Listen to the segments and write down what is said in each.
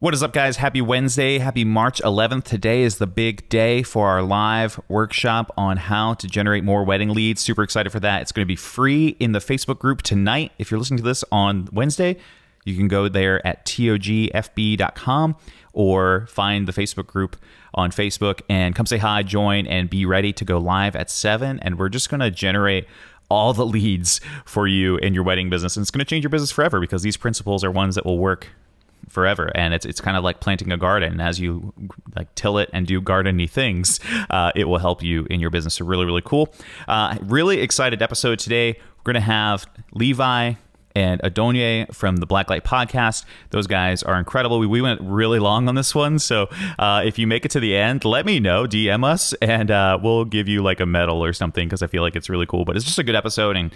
What is up, guys? Happy Wednesday. Happy March 11th. Today is the big day for our live workshop on how to generate more wedding leads. Super excited for that. It's going to be free in the Facebook group tonight. If you're listening to this on Wednesday, you can go there at togfb.com or find the Facebook group on Facebook and come say hi, join, and be ready to go live at 7. And we're just going to generate all the leads for you in your wedding business. And it's going to change your business forever because these principles are ones that will work forever. And it's kind of like planting a garden. As you like till it and do garden-y things, it will help you in your business. So really, really cool. Really excited episode today. We're going to have Levi and Adonye from the Blacklight podcast. Those guys are incredible. We went really long on this one. So if you make it to the end, let me know, DM us, and we'll give you like a medal or something because I feel like it's really cool. But it's just a good episode. And,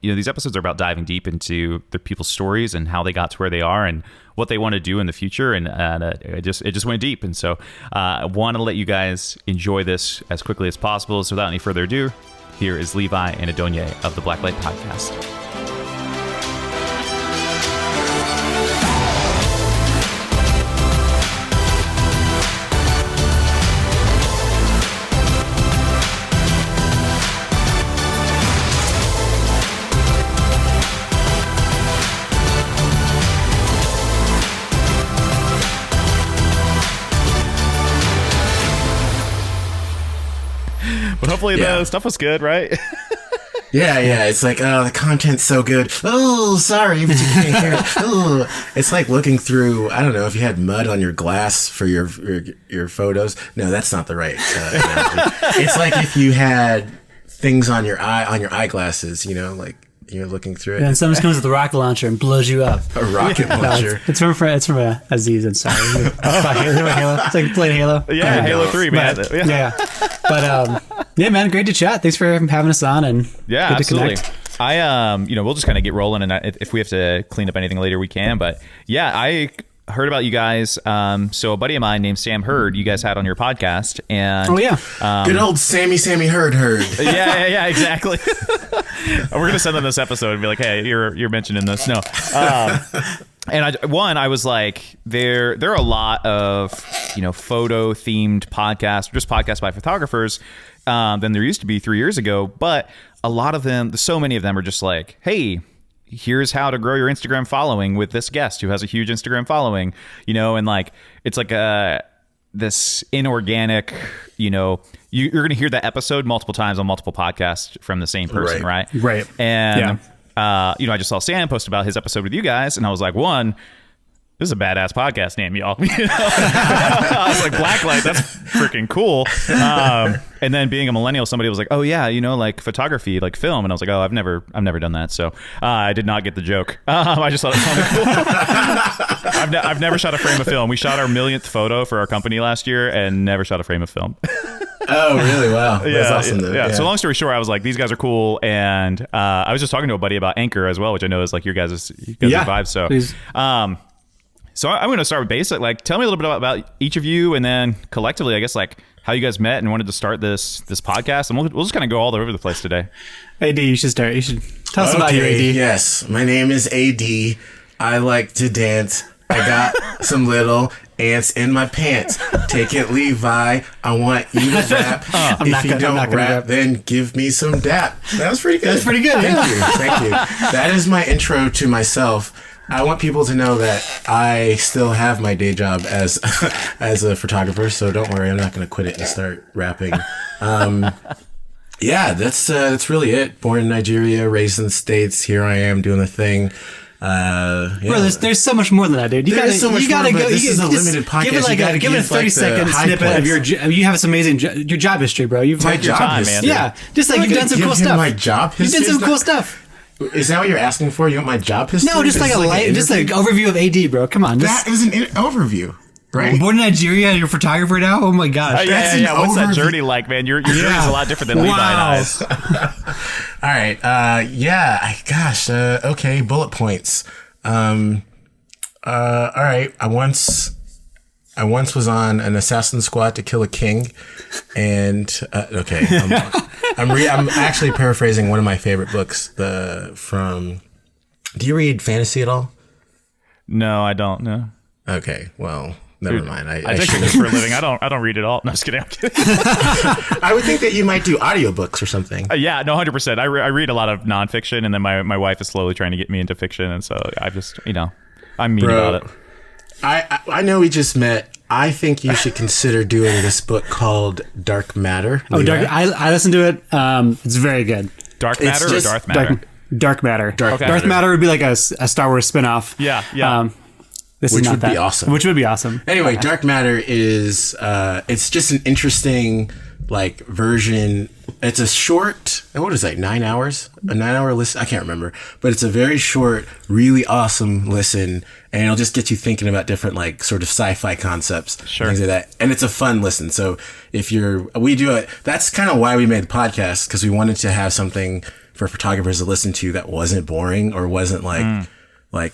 these episodes are about diving deep into the people's stories and how they got to where they are and what they want to do in the future. And it just went deep. And so I want to let you guys enjoy this as quickly as possible. So without any further ado, here is Levi and Adonye of the Blacklight podcast. But hopefully the stuff was good, right? Yeah. It's like, oh, the content's so good. Oh, sorry, but you can't hear it. Oh. It's like looking through, I don't know, if you had mud on your glass for your photos. No, that's not the right analogy. It's like if you had things on your eyeglasses, like you're looking through it. And someone comes with a rocket launcher and blows you up. A rocket launcher. It's from Aziz. I'm sorry. Halo. It's like playing Halo. Yeah, Halo 3, man. But, yeah, man, great to chat. Thanks for having us on and good absolutely. to connect. We'll just kind of get rolling, and if we have to clean up anything later, we can. But yeah, I heard about you guys. So a buddy of mine named Sam Hurd, you guys had on your podcast, and good old Sammy Hurd. yeah, exactly. We're gonna send them this episode and be like, hey, you're mentioning this. No. And I was like, there are a lot of photo themed podcasts, or just podcasts by photographers, than there used to be 3 years ago. But a lot of them, so many of them are just like, hey, here's how to grow your Instagram following with this guest who has a huge Instagram following, and like it's like this inorganic, you're going to hear that episode multiple times on multiple podcasts from the same person, right? Right. And I just saw Sam post about his episode with you guys, and I was like, one, this is a badass podcast name, y'all. I was like, Blacklight, that's freaking cool. And then being a millennial, somebody was like, oh yeah, like photography, like film, and I was like, oh, I've never done that, so I did not get the joke. I just thought it sounded cool. I've never shot a frame of film. We shot our 1,000,000th photo for our company last year, and never shot a frame of film. Oh, really? Wow. That's awesome, though. Yeah. So long story short, I was like, these guys are cool, and I was just talking to a buddy about Anchor as well, which I know is like your guys' vibe. So. Please. So I'm going to start with basic. Like, tell me a little bit about each of you, and then collectively, I guess, like how you guys met and wanted to start this podcast. And we'll just kind of go all over the place today. AD, you should start. You should tell us about you, AD. Yes, my name is AD. I like to dance. I got some little ants in my pants. Take it, Levi. I want you to rap. If you don't rap, then give me some dap. That was pretty good. That's pretty good. Thank you. That is my intro to myself. I want people to know that I still have my day job as a photographer, so don't worry, I'm not going to quit it and start rapping. That's really it. Born in Nigeria, raised in the States. Here I am doing the thing. Bro, there's so much more than that, dude. There's so much more, but this is a limited podcast. Give it a 30-second snippet of you have this amazing your job history, bro. My job history. Yeah, just like you've done some cool stuff. My job history. You've done some cool stuff. Is that what you're asking for? You want my job history? No, just like just like overview of AD, bro. Come on. That is an overview, right? Born in Nigeria, you're a photographer now? Oh my gosh. Yeah. What's that journey like, man? Your journey is a lot different than Levi and I's. All right. Okay. Bullet points. All right. I once was on an assassin squad to kill a king, and I'm actually paraphrasing one of my favorite books. Do you read fantasy at all? No, I don't. No. Okay, well, never mind. I take pictures for a living. I don't read it all. No, I'm just kidding. I'm kidding. I would think that you might do audiobooks or something. Yeah, no, 100%. I read a lot of nonfiction, and then my wife is slowly trying to get me into fiction, and so I just, I'm mean about it. I know we just met. I think you should consider doing this book called Dark Matter. Oh, I listened to it. It's very good. Dark Matter or Darth Matter? Dark Matter. Darth Matter would be like a Star Wars spinoff. Yeah. Which would be awesome. Which would be awesome. Anyway, Dark Matter is it's just an interesting version. It's a short, what is that, 9 hours? A 9-hour listen? I can't remember. But it's a very short, really awesome listen, and it'll just get you thinking about different sort of sci-fi concepts. Sure. Things like that. And it's a fun listen. So if that's kind of why we made the podcast, because we wanted to have something for photographers to listen to that wasn't boring or wasn't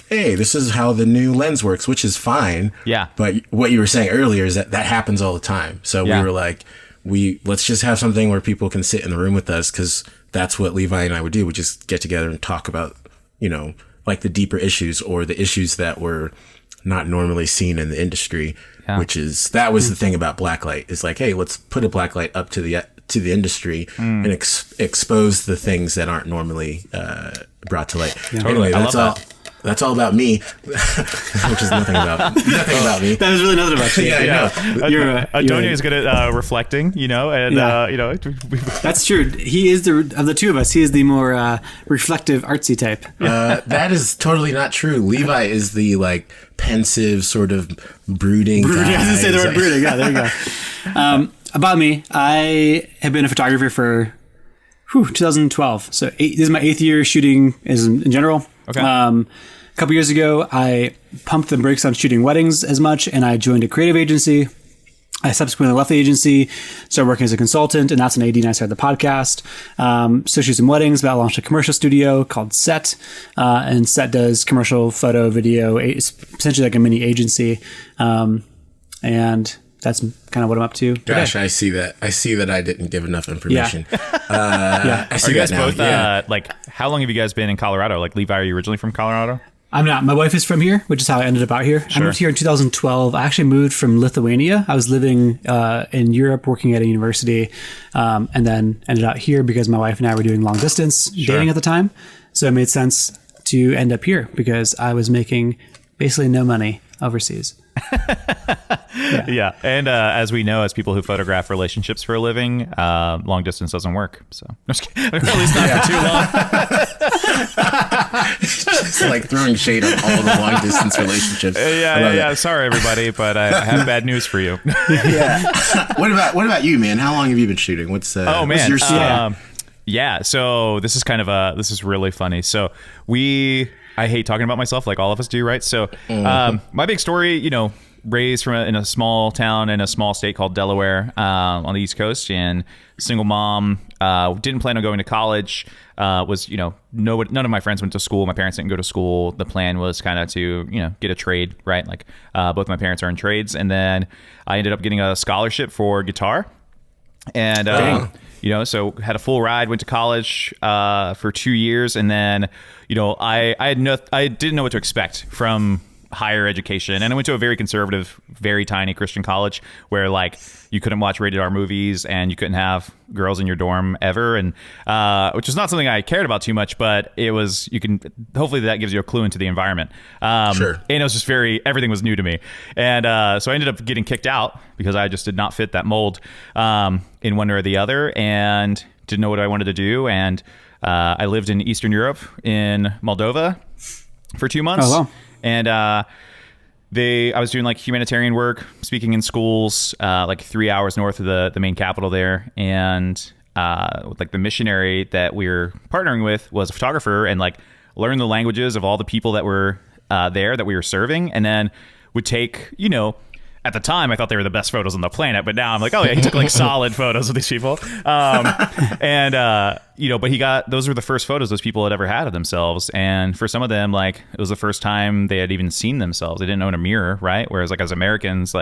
hey, this is how the new lens works, which is fine. Yeah. But what you were saying earlier is that happens all the time. So we were like, let's just have something where people can sit in the room with us, because that's what Levi and I would do. We just get together and talk about, the deeper issues or the issues that were not normally seen in the industry, that was the thing about Blacklight is hey, let's put a Blacklight up to the industry and expose the things that aren't normally brought to light. Yeah. Anyway, that's all. That's all about me, which is nothing about me. That was really nothing about you. Yeah. Adonye is good at reflecting, and that's true. He is of the two of us. He is the more reflective, artsy type. That is totally not true. Levi is the pensive, sort of brooding. I was going to say the word brooding. Yeah, there you go. About me, I have been a photographer for 2012. So this is my 8th year shooting in general. Okay. A couple years ago, I pumped the brakes on shooting weddings as much, and I joined a creative agency. I subsequently left the agency, started working as a consultant, and that's when AD and I started the podcast. So shoot some weddings, but I launched a commercial studio called Set, and Set does commercial photo, video. It's essentially like a mini agency, and that's kind of what I'm up to today. Gosh, I see that. I didn't give enough information. Yeah. I see Are you guys that now. both, how long have you guys been in Colorado? Levi, are you originally from Colorado? I'm not. My wife is from here, which is how I ended up out here. Sure. I moved here in 2012. I actually moved from Lithuania. I was living in Europe, working at a university, and then ended up here because my wife and I were doing long distance dating at the time. So it made sense to end up here because I was making basically no money overseas. Yeah. And as we know, as people who photograph relationships for a living, long distance doesn't work. So I'm just kidding. At least not for too long. Just throwing shade on all the long distance relationships. Yeah. Sorry, everybody, but I have bad news for you. Yeah. What about you, man? How long have you been shooting? What's your story? Yeah. So this is really funny. So I hate talking about myself like all of us do, right? So my big story, raised in a small town in a small state called Delaware on the East Coast, and single mom, didn't plan on going to college, none of my friends went to school. My parents didn't go to school. The plan was kind of to, get a trade, right? Both my parents are in trades. And then I ended up getting a scholarship for guitar. And, so had a full ride, went to college for 2 years. And then, I didn't know what to expect from higher education, and I went to a very conservative, very tiny Christian college where you couldn't watch rated R movies and you couldn't have girls in your dorm ever, and which was not something I cared about too much, but it was, hopefully that gives you a clue into the environment. Sure. And it was just everything was new to me, and so I ended up getting kicked out because I just did not fit that mold in one or the other, and didn't know what I wanted to do. And I lived in Eastern Europe in Moldova for 2 months. Oh, wow. And I was doing humanitarian work, speaking in schools, 3 hours north of the main capital there. And the missionary that we were partnering with was a photographer, and learned the languages of all the people that were there that we were serving, and then would take, at the time, I thought they were the best photos on the planet, but now I'm like, oh yeah, he took solid photos of these people. But those were the first photos those people had ever had of themselves. And for some of them, it was the first time they had even seen themselves. They didn't own a mirror, right? Whereas as Americans,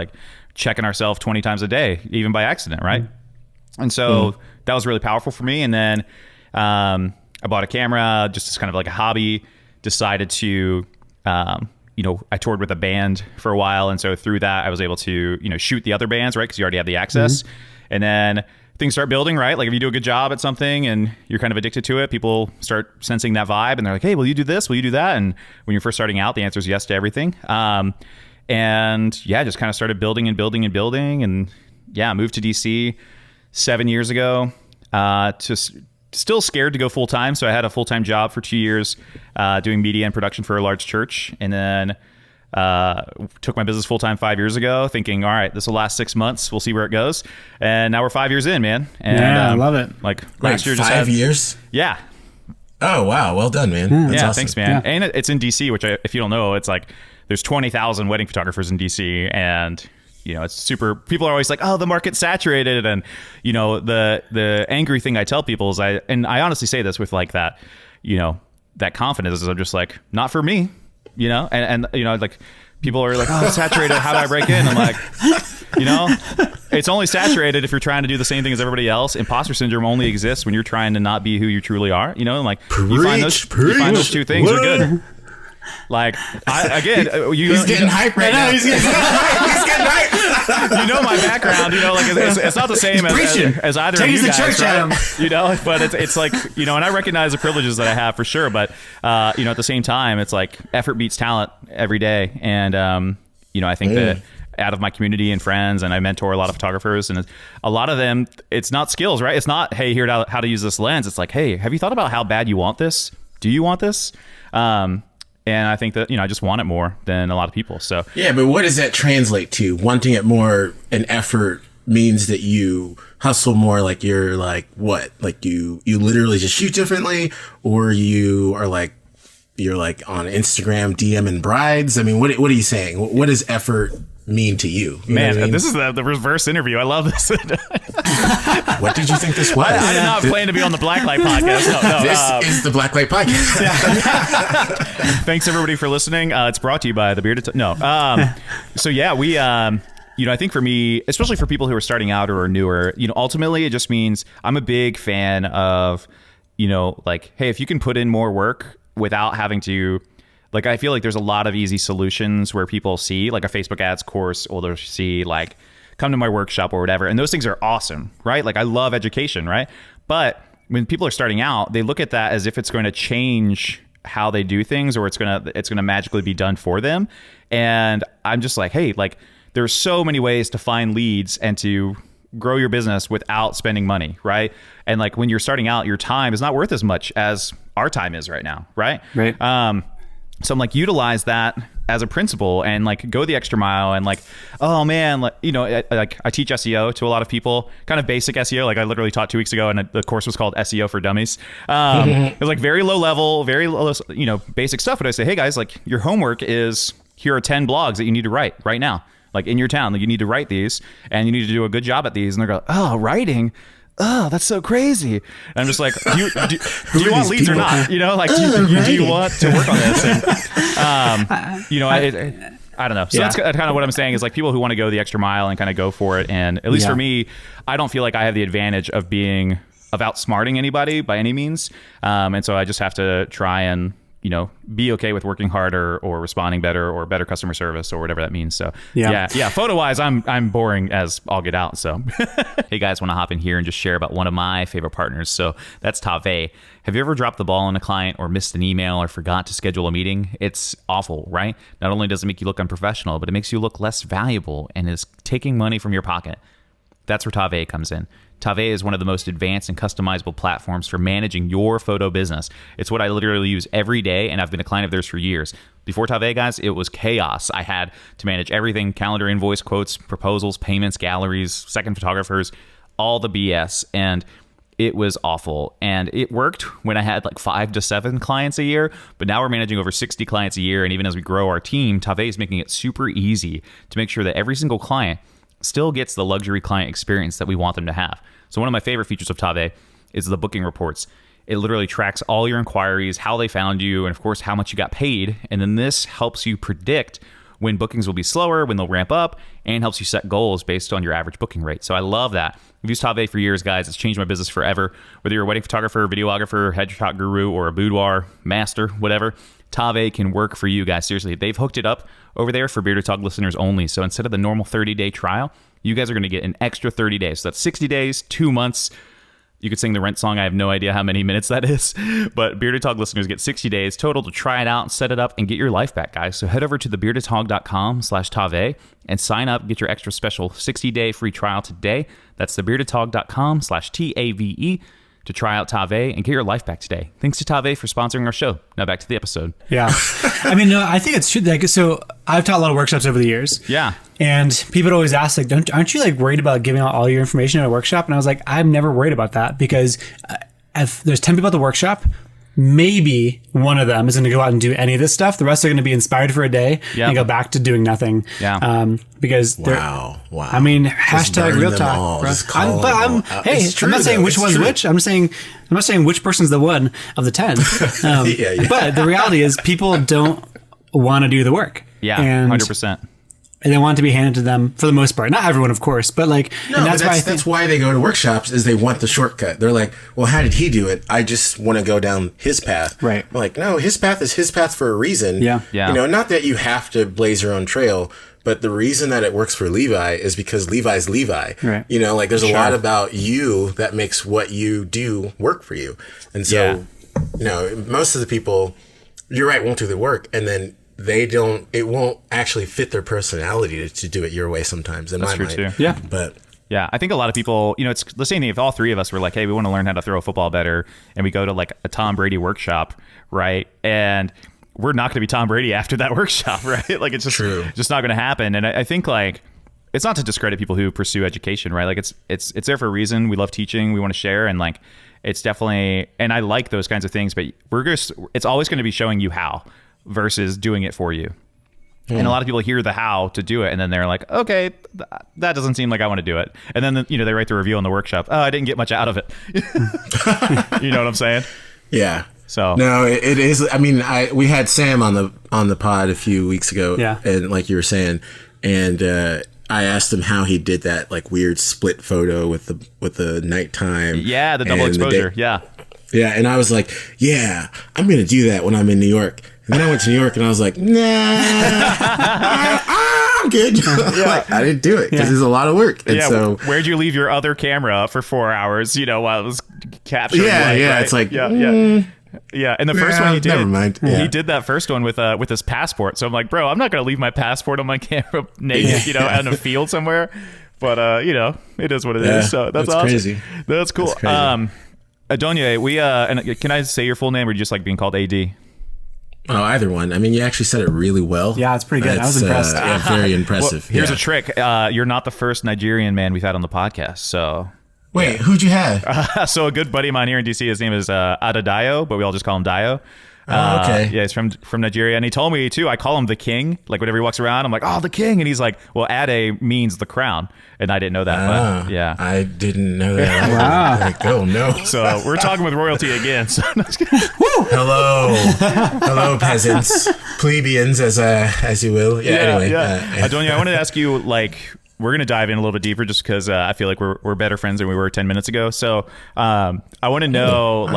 checking ourselves 20 times a day, even by accident, right? And so that was really powerful for me. And then I bought a camera just as kind of a hobby, decided to, I toured with a band for a while. And so through that, I was able to, shoot the other bands, right? Because you already have the access. And then things start building, right? Like if you do a good job at something and you're kind of addicted to it, people start sensing that vibe and they're like, hey, will you do this? Will you do that? And when you're first starting out, the answer is yes to everything. And yeah, just kind of started building and building and building. And yeah, moved to DC 7 years ago. Still scared to go full time. So I had a full time job for 2 years doing media and production for a large church. And then took my business full time 5 years ago, thinking, all right, this will last 6 months. We'll see where it goes. And now we're 5 years in, man. And, I love it. Like last year, just 5 years. Yeah. Oh wow, well done, man. That's awesome. Thanks, man. Yeah. And it's in DC, which if you don't know, it's like there's 20,000 wedding photographers in DC, and it's super. People are always like, "Oh, the market's saturated," and the angry thing I tell people is I honestly say this with like that, that confidence is I'm just like, not for me, and like people are like, "Oh, it's saturated. How do I break in?" I'm like, it's only saturated if you're trying to do the same thing as everybody else. Imposter syndrome only exists when you're trying to not be who you truly are. And like you find those two things, you're good. Like he's getting hype right now. He's getting hype. My background. Like it's not the same as either of you guys, right? But it's like and I recognize the privileges that I have for sure. But at the same time, it's like effort beats talent every day, and I think that out of my community and friends, and I mentor a lot of photographers, and a lot of them, it's not skills, right? It's not, hey, here's how to use this lens. It's like, hey, have you thought about how bad you want this? Do you want this? And I think that, I just want it more than a lot of people. So yeah, but what does that translate to? Wanting it more, an effort means that you hustle more, like you're like what? Like you literally just shoot differently, or you are like, you're like on Instagram DMing brides. I mean, what are you saying? What does effort mean to you? Man, I mean? This is the reverse interview. I love this. What did you think this was? I did not plan to be on the Blacklight podcast. No. This is the Blacklight podcast. Thanks everybody for listening. It's brought to you by the Bearded. So yeah, we. I think for me, especially for people who are starting out or are newer, ultimately it just means I'm a big fan of, like, hey, if you can put in more work without having to. Like, I feel like there's a lot of easy solutions where people see like a Facebook ads course, or they'll see like, come to my workshop or whatever. And those things are awesome, right? Like I love education, right? But when people are starting out, they look at that as if it's going to change how they do things, or it's going to magically be done for them. And I'm just like, hey, like there's so many ways to find leads and to grow your business without spending money, right? And like when you're starting out, your time is not worth as much as our time is right now, right? Right. So I'm like, utilize that as a principle and like go the extra mile, and like, oh man, like, I teach SEO to a lot of people, kind of basic SEO. Like I literally taught 2 weeks ago, and the course was called SEO for Dummies. It was like very low level, very low, basic stuff. But I say, hey guys, like your homework is, here are 10 blogs that you need to write right now, like in your town. Like you need to write these, and you need to do a good job at these. And they're going, oh, writing. Oh, that's so crazy. And I'm just like, do you want leads or not? Like, do you want to work on this? And, I don't know. So that's kind of what I'm saying is like people who want to go the extra mile and kind of go for it. And at least for me, I don't feel like I have the advantage of outsmarting anybody by any means. And so I just have to try and, be okay with working harder or responding better or better customer service or whatever that means. So yeah. Photo wise, I'm boring as all get out. So hey guys, want to hop in here and just share about one of my favorite partners. So that's Tave. Have you ever dropped the ball on a client or missed an email or forgot to schedule a meeting? It's awful, right? Not only does it make you look unprofessional, but it makes you look less valuable and is taking money from your pocket. That's where Tave comes in. Tave is one of the most advanced and customizable platforms for managing your photo business. It's what I literally use every day, and I've been a client of theirs for years. Before Tave, guys, it was chaos. I had to manage everything: calendar, invoice, quotes, proposals, payments, galleries, second photographers, all the BS. And it was awful. And it worked when I had like 5 to 7 clients a year, but now we're managing over 60 clients a year. And even as we grow our team, Tave is making it super easy to make sure that every single client still gets the luxury client experience that we want them to have. So one of my favorite features of Tave is the booking reports. It literally tracks all your inquiries, how they found you, and of course, how much you got paid. And then this helps you predict when bookings will be slower, when they'll ramp up, and helps you set goals based on your average booking rate. So I love that. I've used Tave for years, guys. It's changed my business forever. Whether you're a wedding photographer, videographer, headshot guru, or a boudoir master, whatever, Tave can work for you guys. Seriously, they've hooked it up over there for Bearded Talk listeners only. So instead of the normal 30-day trial, you guys are going to get an extra 30 days. So that's 60 days, 2 months. You could sing the Rent song. I have no idea how many minutes that is. But Bearded Talk listeners get 60 days total to try it out, set it up, and get your life back, guys. So head over to thebeardedhog.com/Tave and sign up. Get your extra special 60-day free trial today. That's thebeardedhog.com/TAVE to try out Tave and get your life back today. Thanks to Tave for sponsoring our show. Now back to the episode. Yeah. I mean, no, I think it's true. Like, so I've taught a lot of workshops over the years. Yeah. And people would always ask, like, aren't you like worried about giving out all your information at a workshop? And I was like, I'm never worried about that, because if there's 10 people at the workshop, maybe one of them is going to go out and do any of this stuff. The rest are going to be inspired for a day and go back to doing nothing. Yeah. Because wow. I mean, hashtag real talk. Hey, I'm not saying which one's which. I'm not saying which person's the one of the 10. But the reality is, people don't want to do the work. Yeah, and 100%. And they want it to be handed to them for the most part. Not everyone, of course, but like, no, and that's why they go to workshops, is they want the shortcut. They're like, well, how did he do it? I just want to go down his path. Right. I'm like, no, his path is his path for a reason. Yeah. Yeah. You know, not that you have to blaze your own trail, but the reason that it works for Levi is because Levi's Levi. Right. You know, like there's a lot about you that makes what you do work for you. And so, you know, most of the people, you're right, won't do the work. And then it won't actually fit their personality to do it your way sometimes. That's true too. Yeah. But yeah, I think a lot of people, you know, it's the same thing. If all three of us were like, hey, we want to learn how to throw a football better, and we go to like a Tom Brady workshop, right? And we're not going to be Tom Brady after that workshop, right? Like it's just not going to happen. And I think like, it's not to discredit people who pursue education, right? Like it's there for a reason. We love teaching. We want to share. And like, it's definitely, and I like those kinds of things, but it's always going to be showing you how versus doing it for you. And a lot of people hear the how to do it, and then they're like, okay, that doesn't seem like I want to do it. And then, you know, they write the review on the workshop. Oh, I didn't get much out of it. You know what I'm saying? Yeah. So no, it is. I mean, we had Sam on the pod a few weeks ago, and like you were saying, and I asked him how he did that like weird split photo with the nighttime. Yeah, the double exposure. Yeah, and I was like, yeah, I'm gonna do that when I'm in New York. And then I went to New York and I was like, nah, I'm good. Like, I didn't do it because it's a lot of work. And so where'd you leave your other camera for 4 hours, you know, while it was capturing light, right? It's like, yeah. And the first one he did, never mind. He did that first one with his passport. So I'm like, bro, I'm not going to leave my passport on my camera naked, you know, out in a field somewhere. But, you know, it is what it is. So that's awesome. Crazy. That's cool. Adonye, and can I say your full name, or do you just like being called AD? Oh, either one. I mean, you actually said it really well. Yeah, it's pretty good. I was impressed. Very impressive. Well, here's a trick. You're not the first Nigerian man we've had on the podcast. So wait, who'd you have? So a good buddy of mine here in DC, his name is Adonye, but we all just call him Dio. Okay. Yeah, he's from Nigeria, and he told me too. I call him the king. Like whenever he walks around, I'm like, oh, the king, and he's like, well, Ade means the crown, and I didn't know that. But yeah, I didn't know that. Wow. Like, oh no. So we're talking with royalty again. So hello, peasants, plebeians, as you will. Anyway, Adonye, I wanted to ask you, like, we're going to dive in a little bit deeper just because I feel like we're better friends than we were 10 minutes ago. So I want to know,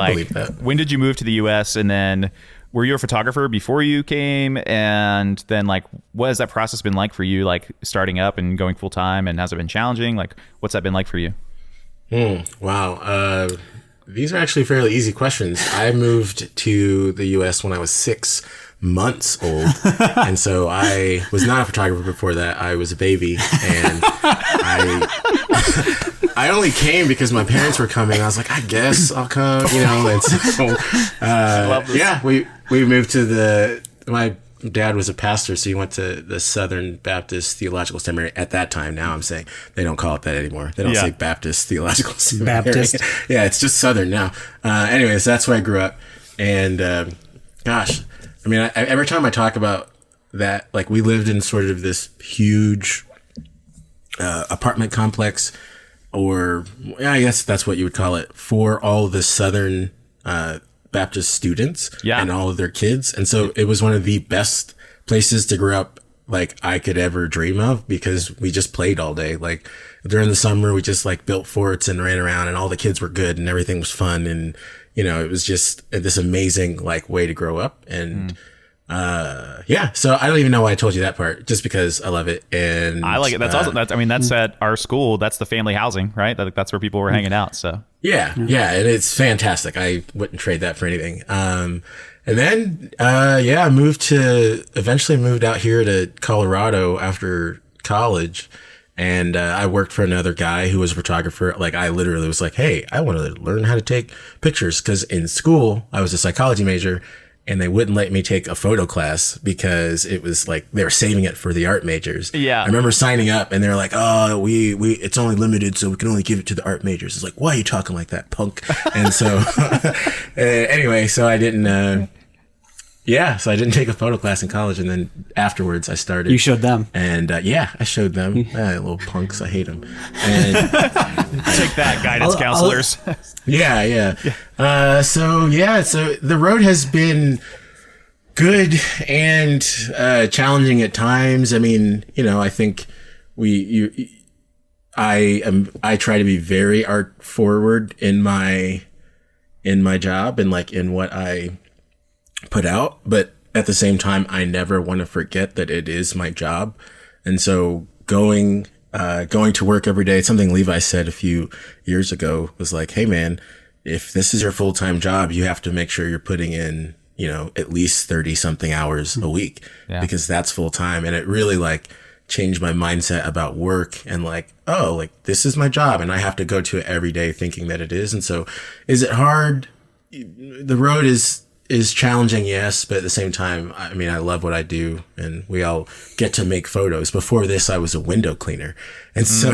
when did you move to the U.S. and then were you a photographer before you came? And then, like, what has that process been like for you, like starting up and going full time? And has it been challenging? Like, what's that been like for you? Wow. These are actually fairly easy questions. I moved to the U.S. when I was 6 months old, and so I was not a photographer before that. I was a baby, and I only came because my parents were coming. I was like, I guess I'll come, you know. And so, we moved to my dad was a pastor, so he went to the Southern Baptist Theological Seminary at that time. Now I'm saying they don't call it that anymore. They don't say Baptist Theological Seminary. Baptist. Yeah, it's just Southern now. Anyways, that's where I grew up. And gosh, I mean, every time I talk about that, like, we lived in sort of this huge apartment complex, or I guess that's what you would call it, for all the Southern Baptist students and all of their kids. And so it was one of the best places to grow up like I could ever dream of, because we just played all day. Like during the summer, we just like built forts and ran around, and all the kids were good and everything was fun. And, you know, it was just this amazing like way to grow up. And, so I don't even know why I told you that part, just because I love it. And I like it. That's awesome. That's at our school. That's the family housing, right? That's where people were hanging out. So yeah. And it's fantastic. I wouldn't trade that for anything. And then, I eventually moved out here to Colorado after college. And, I worked for another guy who was a photographer. Like I literally was like, hey, I want to learn how to take pictures. Cause in school, I was a psychology major, and they wouldn't let me take a photo class because it was like they were saving it for the art majors. Yeah. I remember signing up and they're like, oh, we it's only limited, so we can only give it to the art majors. It's like, why are you talking like that, punk? And so anyway, so I didn't so I didn't take a photo class in college, and then afterwards I started. You showed them. And I showed them. Little punks, I hate them. And take that, guidance counselors. So the road has been good and challenging at times. I mean, you know, I think I try to be very art forward in my job and like in what I put out, but at the same time, I never want to forget that it is my job. And so going to work every day, something Levi said a few years ago was like, hey man, if this is your full-time job, you have to make sure you're putting in, you know, at least 30 something hours a week, because that's full time. And it really like changed my mindset about work, and like, oh, like this is my job and I have to go to it every day thinking that it is. And so is it hard? The road is challenging, yes, but at the same time, I mean, I love what I do, and we all get to make photos. Before this, I was a window cleaner, and so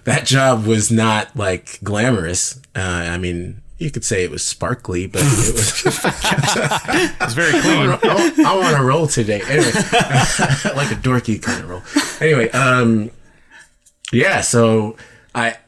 that job was not like glamorous. I mean, you could say it was sparkly, but it was it's very clean. I want to roll today, anyway, like a dorky kind of roll. Anyway, so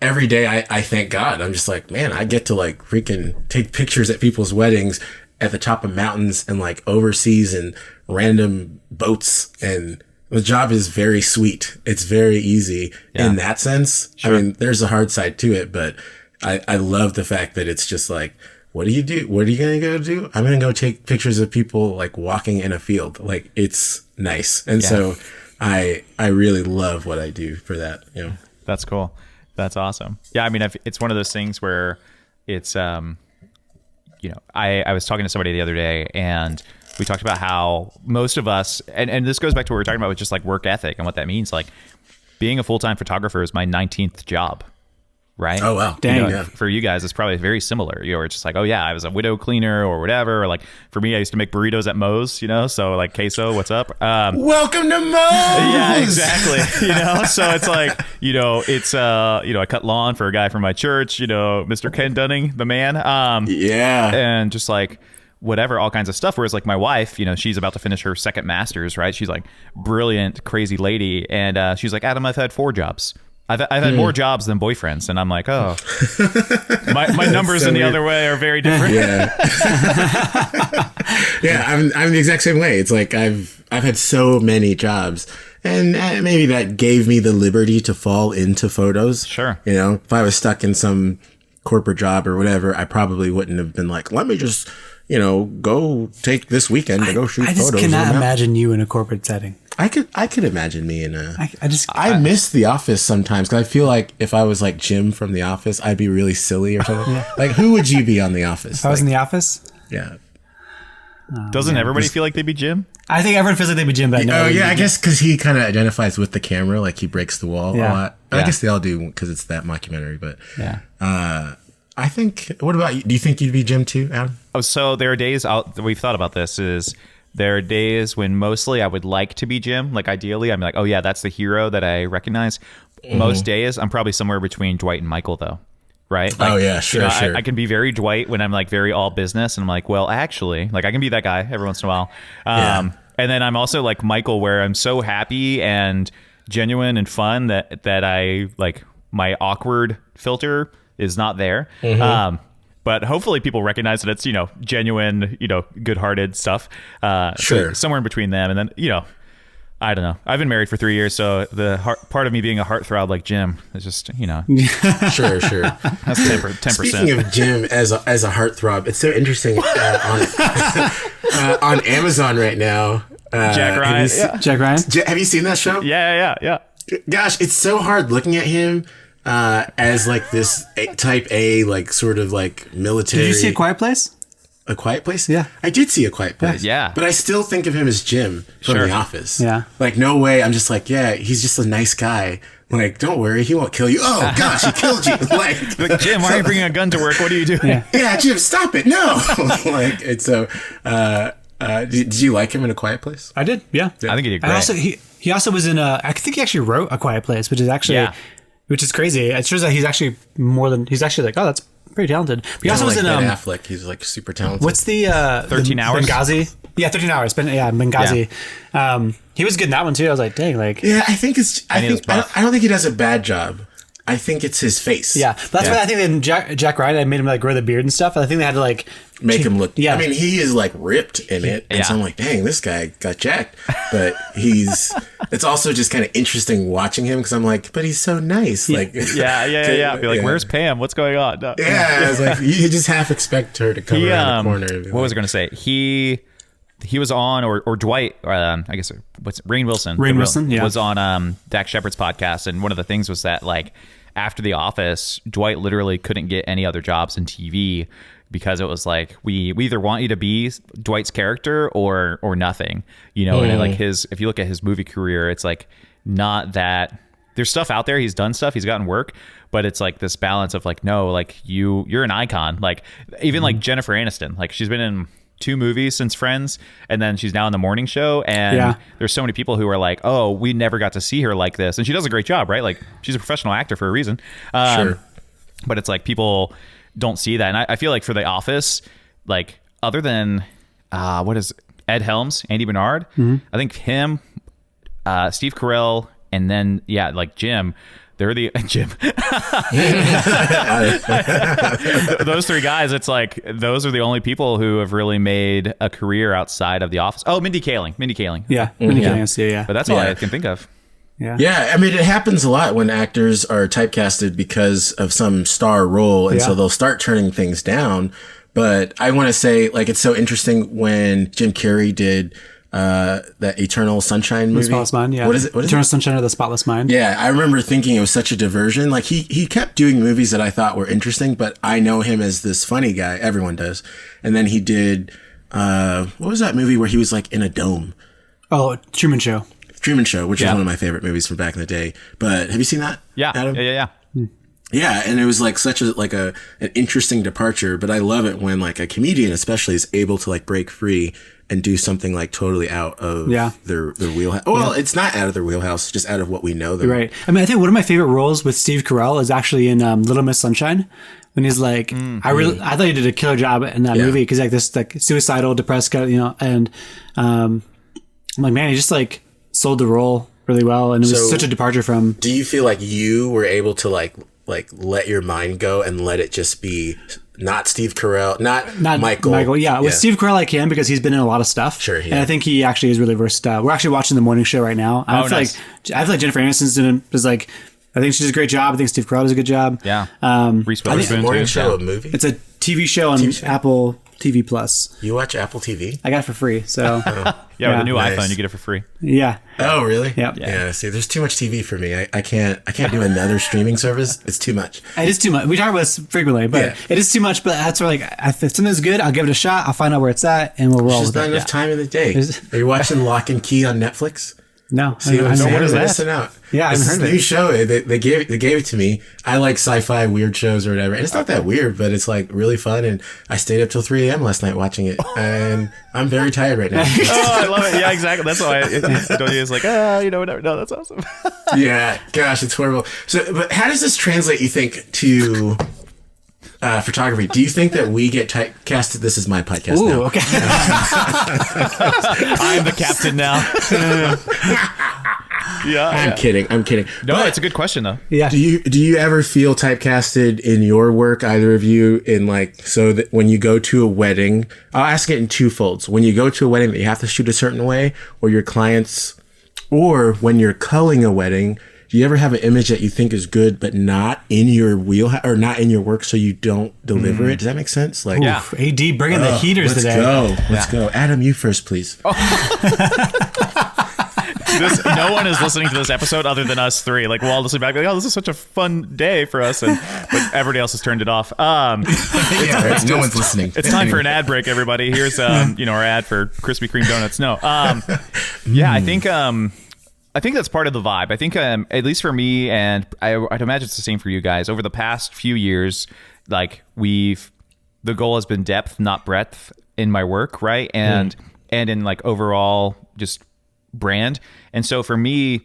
every day I thank God. I'm just like, man, I get to like freaking take pictures at people's weddings at the top of mountains and like overseas and random boats, and the job is very sweet. It's very easy in that sense. Sure. I mean, there's a hard side to it, but I love the fact that it's just like, what do you do? What are you going to go do? I'm going to go take pictures of people like walking in a field. Like it's nice. And so I really love what I do for that. You know, that's cool. That's awesome. Yeah. I mean, it's one of those things where it's, you know, I was talking to somebody the other day, and we talked about how most of us, and this goes back to what we were talking about with just like work ethic and what that means. Like being a full-time photographer is my 19th job, right? Oh, wow. Dang. You know, for you guys, it's probably very similar. You know, it's just like, oh yeah, I was a window cleaner or whatever. Or like for me, I used to make burritos at Moe's, you know, so like queso, what's up? Welcome to Moe's! Yeah, exactly. You know, so it's like, you know, it's, you know, I cut lawn for a guy from my church, you know, Mr. Ken Dunning, the man. And just like, whatever, all kinds of stuff. Whereas like my wife, you know, she's about to finish her second master's, right? She's like brilliant, crazy lady. And she's like, Adam, I've had 4 jobs. I've had more jobs than boyfriends. And I'm like, oh, my numbers in the other way are very different. I'm the exact same way. It's like I've had so many jobs, and maybe that gave me the liberty to fall into photos. Sure. You know, if I was stuck in some corporate job or whatever, I probably wouldn't have been like, let me just, you know, go take this weekend to go shoot photos. I just cannot imagine you in a corporate setting. I could imagine me in a. I miss The Office sometimes, because I feel like if I was like Jim from The Office, I'd be really silly or something. Like, who would you be on The Office? If I was in The Office? Yeah. Doesn't everybody feel like they'd be Jim? I think everyone feels like they'd be Jim, but I guess because he kind of identifies with the camera, like he breaks the wall a lot. I guess they all do because it's that mockumentary, but I think, what about you? Do you think you'd be Jim too, Adam? Oh, so there are days we've thought about this is there are days when mostly I would like to be Jim. Like ideally, I'm like, oh yeah, that's the hero that I recognize. Most days I'm probably somewhere between Dwight and Michael though. Right? Like, oh yeah, sure, sure. I can be very Dwight when I'm like very all business, and I'm like, well, actually, like I can be that guy every once in a while. And then I'm also like Michael, where I'm so happy and genuine and fun that I like my awkward filter is not there. But hopefully people recognize that it's, you know, genuine, you know, good-hearted stuff. Sure. So somewhere in between them, and then, you know, I don't know. I've been married for 3 years, so the part of me being a heartthrob like Jim is just, Sure. that's 10%. Speaking of Jim as a heartthrob, it's so interesting on Amazon right now. Jack Ryan. Jack Ryan. Have you seen that show? Yeah. Gosh, it's so hard looking at him as like this type A, like sort of like military. Did you see A Quiet Place? A Quiet Place? Yeah. I did see A Quiet Place. Yeah. But I still think of him as Jim from Sure. The Office. Yeah. Like, no way. I'm just like, yeah, he's just a nice guy. Like, don't worry, he won't kill you. Oh, gosh, he killed you. Like, Jim, why are you bringing a gun to work? What are you doing? yeah, Jim, stop it. No. Like, it's so, did you like him in A Quiet Place? I did. Yeah. I think he did And great. also, he also was in I think he actually wrote A Quiet Place, which is actually, Yeah. which is crazy. It shows that he's actually like, oh, that's pretty talented. But he also was like in, Ben Affleck. He's like super talented. what's the 13 the Hours? Benghazi? Yeah, 13 Hours. Benghazi. He was good in that one too. I was like, dang, like. Yeah, I think it's. I he was buff. don't think he does a bad job. I think it's his face. Yeah, that's why I think in Jack Ryan, I made him like grow the beard and stuff. I think they had to like Make him look. Yeah. I mean, he is like ripped in it, and so I'm like, dang, this guy got jacked. But it's also just kind of interesting watching him because I'm like, but he's so nice. Like, Yeah. Be like, where's Pam? What's going on? No. Yeah, I was like, you just half expect her to come around the corner. And be what was I like, going to say? He was on, or Dwight, I guess, Rainn Wilson. Was on Dak Shepard's podcast, and one of the things was that, like, after The Office, Dwight literally couldn't get any other jobs in TV because it was like, we either want you to be Dwight's character or nothing, and like if you look at his movie career, it's like not that there's stuff out there. He's done stuff, he's gotten work, but it's like this balance of like, no, like you're an icon. Like even like Jennifer Aniston, like she's been in 2 movies since Friends, and then she's now in the morning show, and there's so many people who are like, oh, we never got to see her like this, and she does a great job, right? Like she's a professional actor for a reason. Sure. But it's like people don't see that, and I feel like for The Office, like other than what is Ed Helms, Andy Bernard, I think him, Steve Carell, and then like Jim. They're the Jim. Those 3 guys, it's like those are the only people who have really made a career outside of The Office. Oh, Mindy Kaling. Yeah, Mindy Kaling, yeah. But that's all I can think of. Yeah, I mean, it happens a lot when actors are typecasted because of some star role, and so they'll start turning things down. But I want to say, like, it's so interesting when Jim Carrey did that Eternal Sunshine movie. The Spotless Mind, yeah. What is it? Eternal Sunshine of the Spotless Mind. Yeah, I remember thinking it was such a diversion. Like, he kept doing movies that I thought were interesting, but I know him as this funny guy. Everyone does. And then he did, what was that movie where he was, like, in a dome? Oh, Truman Show. Truman Show, which is one of my favorite movies from back in the day. But have you seen that? Yeah. Adam? Yeah. Yeah, and it was like such an interesting departure, but I love it when like a comedian especially is able to like break free and do something like totally out of their wheelhouse. Well, it's not out of their wheelhouse, just out of what we know them. Right. I mean, I think one of my favorite roles with Steve Carell is actually in Little Miss Sunshine, when he's like, I thought he did a killer job in that movie because like this like suicidal, depressed guy, and I'm like, man, he just like sold the role really well, and it was such a departure from. Do you feel like you were able to like let your mind go and let it just be not Steve Carell, not Michael? Yeah, with Steve Carell I can because he's been in a lot of stuff. Sure, and I think he actually is really versatile. We're actually watching the morning show right now. I feel like Jennifer Aniston's is like, I think she does a great job. I think Steve Carell does a good job. Yeah. Is Reese the Witherspoon morning too. show a movie? It's a TV show on Apple TV Plus. You watch Apple TV? I got it for free, so Yeah, with the new Nice. iPhone, you get it for free. yeah. Oh, really? Yep. Yeah. See, there's too much TV for me. I can't do another streaming service. It's too much. It is too much. We talk about this frequently, but it is too much. But that's where, like, if something's good, I'll give it a shot. I'll find out where it's at, and we'll roll There's with not it. enough time in the day. Are you watching Lock and Key on Netflix? No, See what I'm saying? what is that? Listen out. Yeah, I it's haven't this heard new of it. show. They gave it to me. I like sci-fi weird shows or whatever. And it's not that weird, but it's like really fun. And I stayed up till 3 a.m. last night watching it, and I'm very tired right now. Oh, I love it. Yeah, exactly. That's why Adonye is like, whatever. No, that's awesome. Yeah, gosh, it's horrible. So, but how does this translate, you think, to photography? Do you think that we get typecasted? This is my podcast Ooh, now. okay. I'm the captain now. I'm kidding. No, But it's a good question though. Yeah. do you ever feel typecasted in your work, either of you, in like, so that when you go to a wedding, I'll ask it in 2 folds. When you go to a wedding that you have to shoot a certain way, or your clients Or when you're culling a wedding, do you ever have an image that you think is good, but not in your wheelhouse or not in your work, so you don't deliver it? Does that make sense? Like, yeah. AD bringing the heaters let's today. Let's go. Adam, you first, please. No one is listening to this episode other than us three. Like, we'll all listen back, like, oh, this is such a fun day for us, but everybody else has turned it off. No one's listening. It's time for an ad break, everybody. Here's our ad for Krispy Kreme donuts. No, yeah, I think that's part of the vibe. I think, at least for me, and I'd imagine it's the same for you guys, over the past few years, like the goal has been depth, not breadth in my work, right? And in like overall just brand. And so for me,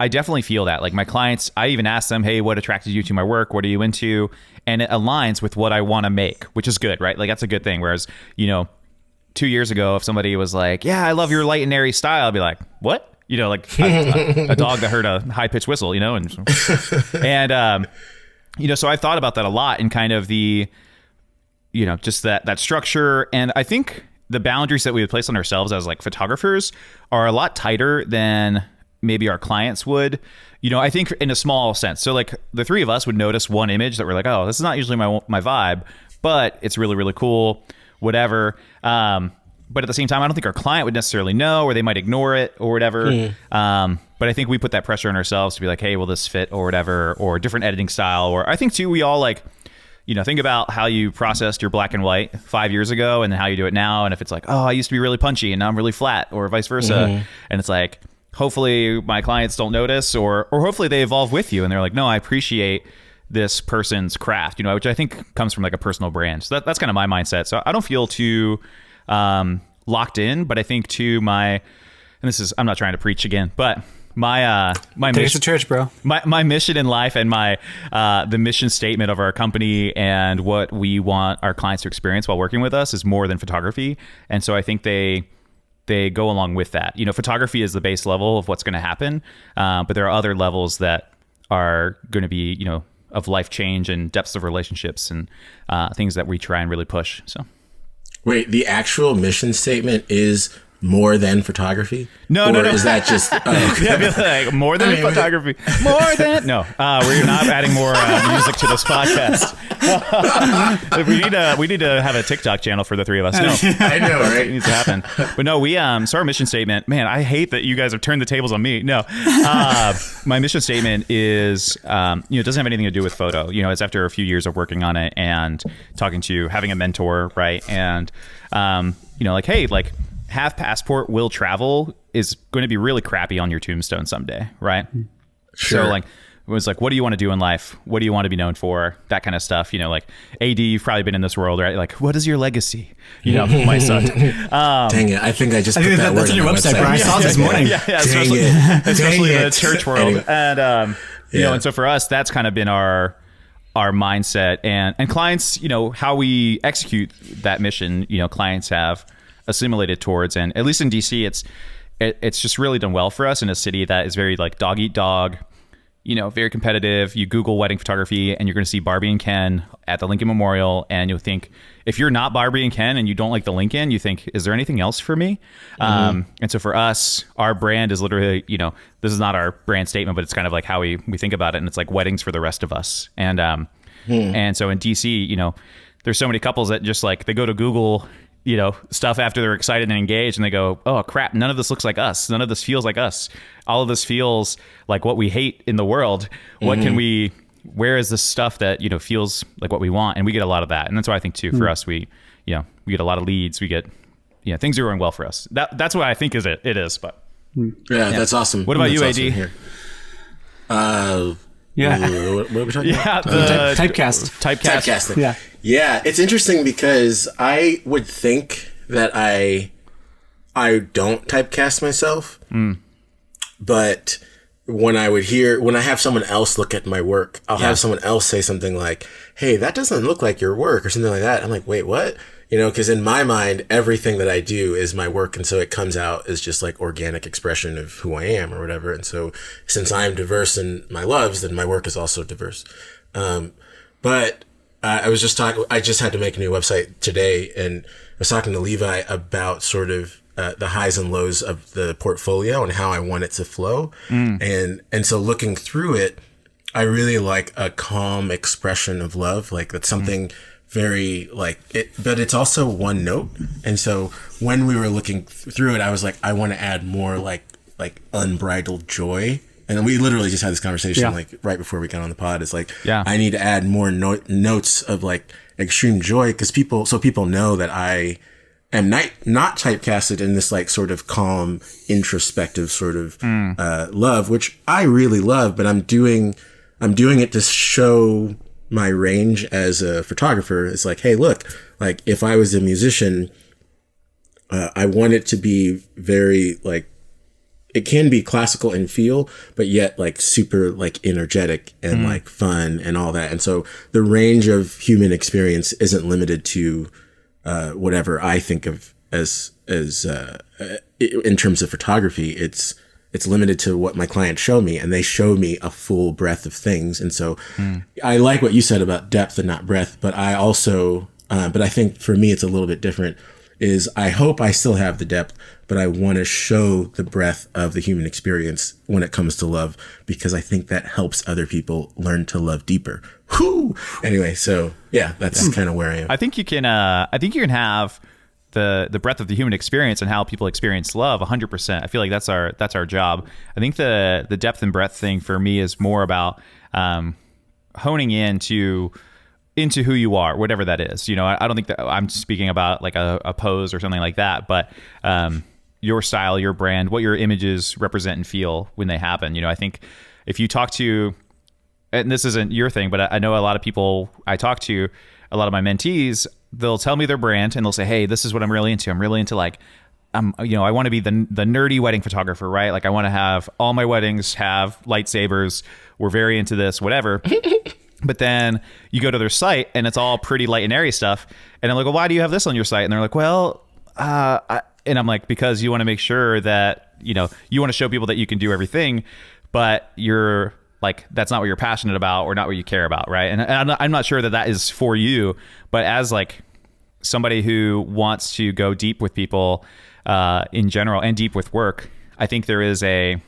I definitely feel that. Like my clients, I even ask them, hey, what attracted you to my work? What are you into? And it aligns with what I want to make, which is good, right? Like that's a good thing. Whereas, 2 years ago, if somebody was like, yeah, I love your light and airy style, I'd be like, what? Like a dog that heard a high-pitched whistle, and so I've thought about that a lot and kind of the, just that structure. And I think the boundaries that we would place on ourselves as like photographers are a lot tighter than maybe our clients would, I think in a small sense. So like the three of us would notice one image that we're like, oh, this is not usually my vibe, but it's really, really cool, whatever. But at the same time, I don't think our client would necessarily know, or they might ignore it or whatever. But I think we put that pressure on ourselves to be like, hey, will this fit or whatever, or different editing style. Or I think too, we all like, think about how you processed your black and white 5 years ago and then how you do it now. And if it's like, oh, I used to be really punchy and now I'm really flat, or vice versa. And it's like, hopefully my clients don't notice, or hopefully they evolve with you and they're like, no, I appreciate this person's craft, which I think comes from like a personal brand. So that's kind of my mindset. So I don't feel too locked in, but I think too I'm not trying to preach again, but my mission to church, bro. My mission in life and the mission statement of our company and what we want our clients to experience while working with us is more than photography. And so I think they go along with that. Photography is the base level of what's going to happen, but there are other levels that are going to be, of life change and depths of relationships and things that we try and really push. So. Wait, the actual mission statement is more than photography? No. Is that just yeah, be like more than photography? More than we're not adding more music to this podcast. we need to have a TikTok channel for the three of us. No, I know, right? It needs to happen. But no, so our mission statement. Man, I hate that you guys have turned the tables on me. No, my mission statement is it doesn't have anything to do with photo. It's after a few years of working on it and having a mentor, right? And like, hey, like. Have passport, will travel is going to be really crappy on your tombstone someday, right? Sure. So like, it was like, what do you want to do in life? What do you want to be known for? That kind of stuff. Like AD, you've probably been in this world, right? Like, what is your legacy? My son. Dang it! I think I just put that word on your website, bro. I saw it this morning. Yeah, especially the church world. And and so for us, that's kind of been our mindset and clients. How we execute that mission. Clients have assimilated towards, and at least in DC, it's just really done well for us in a city that is very like dog eat dog, very competitive. You Google wedding photography and you're going to see Barbie and Ken at the Lincoln Memorial, and you'll think, if you're not Barbie and Ken and you don't like the Lincoln, you think, is there anything else for me? And so for us, our brand is literally, this is not our brand statement, but it's kind of like how we think about it, and it's like weddings for the rest of us. And and so in DC, there's so many couples that just like, they go to Google stuff after they're excited and engaged, and they go, oh crap, none of this looks like us. None of this feels like us. All of this feels like what we hate in the world. What can where is this stuff that, feels like what we want? And we get a lot of that. And that's why I think too, for us, we get a lot of leads. We get, things are going well for us. That's what I think it is, but. Yeah, that's awesome. What about you, AD? What are we talking about? Typecasting. Yeah, it's interesting because I would think that I don't typecast myself, but when I have someone else look at my work, I'll have someone else say something like, hey, that doesn't look like your work, or something like that. I'm like, wait, what? Because in my mind, everything that I do is my work. And so it comes out as just like organic expression of who I am or whatever. And so since I'm diverse in my loves, then my work is also diverse. But I was just I just had to make a new website today, and I was talking to Levi about sort of the highs and lows of the portfolio and how I want it to flow. And so looking through it, I really like a calm expression of love. Like that's something very like it, but it's also one note. And so when we were looking through it, I was like, I want to add more like unbridled joy. And we literally just had this conversation like right before we got on the pod. It's like, I need to add more notes of like extreme joy because people know that I am not typecasted in this like sort of calm, introspective sort of love, which I really love, but I'm doing it to show my range as a photographer. It's like, hey, look, like if I was a musician, I want it to be very like, it can be classical in feel, but yet like super like energetic and like fun and all that. And so the range of human experience isn't limited to whatever I think of as in terms of photography. It's limited to what my clients show me, and they show me a full breadth of things. And so I like what you said about depth and not breadth, but I also, but I think for me, it's a little bit different. Is I hope I still have the depth, but I want to show the breadth of the human experience when it comes to love, because I think that helps other people learn to love deeper. Whoo! Anyway, so yeah, that's kind of where I am. I think you can have the breadth of the human experience and how people experience love 100%. I feel like that's our job. I think the depth and breadth thing for me is more about honing into who you are, whatever that is. You know, I don't think that I'm speaking about like a pose or something like that, but your style, your brand, what your images represent and feel when they happen. You know, I think if you talk to, and this isn't your thing, but I know a lot of people I talk to, a lot of my mentees, they'll tell me their brand and they'll say, hey, this is what I'm really into. I'm really into like, I want to be the nerdy wedding photographer, right? Like I want to have all my weddings have lightsabers. We're very into this, whatever. But then you go to their site and it's all pretty light and airy stuff. And I'm like, well, why do you have this on your site? And they're like, well, and I'm like, because you want to make sure that, you want to show people that you can do everything, but you're like, that's not what you're passionate about or not what you care about. Right. And I'm not sure that is for you, but as like somebody who wants to go deep with people in general and deep with work, I think there is a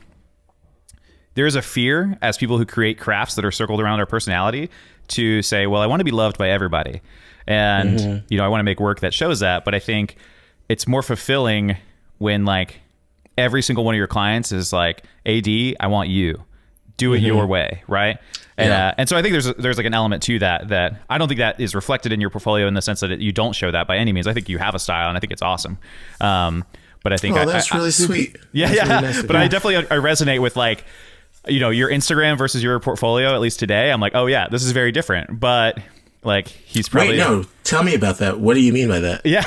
fear as people who create crafts that are circled around our personality to say, well, I want to be loved by everybody. And, I want to make work that shows that. But I think it's more fulfilling when like every single one of your clients is like, AD, I want you. Do it your way. Right. And, and so I think there's like an element to that I don't think that is reflected in your portfolio in the sense that you don't show that by any means. I think you have a style and I think it's awesome. But I think that's really sweet. Yeah. That's Yeah. Really nice but I definitely I resonate with like, your Instagram versus your portfolio, at least today, I'm like, oh yeah, this is very different. But like, he's probably... Wait, no, tell me about that. What do you mean by that? Yeah.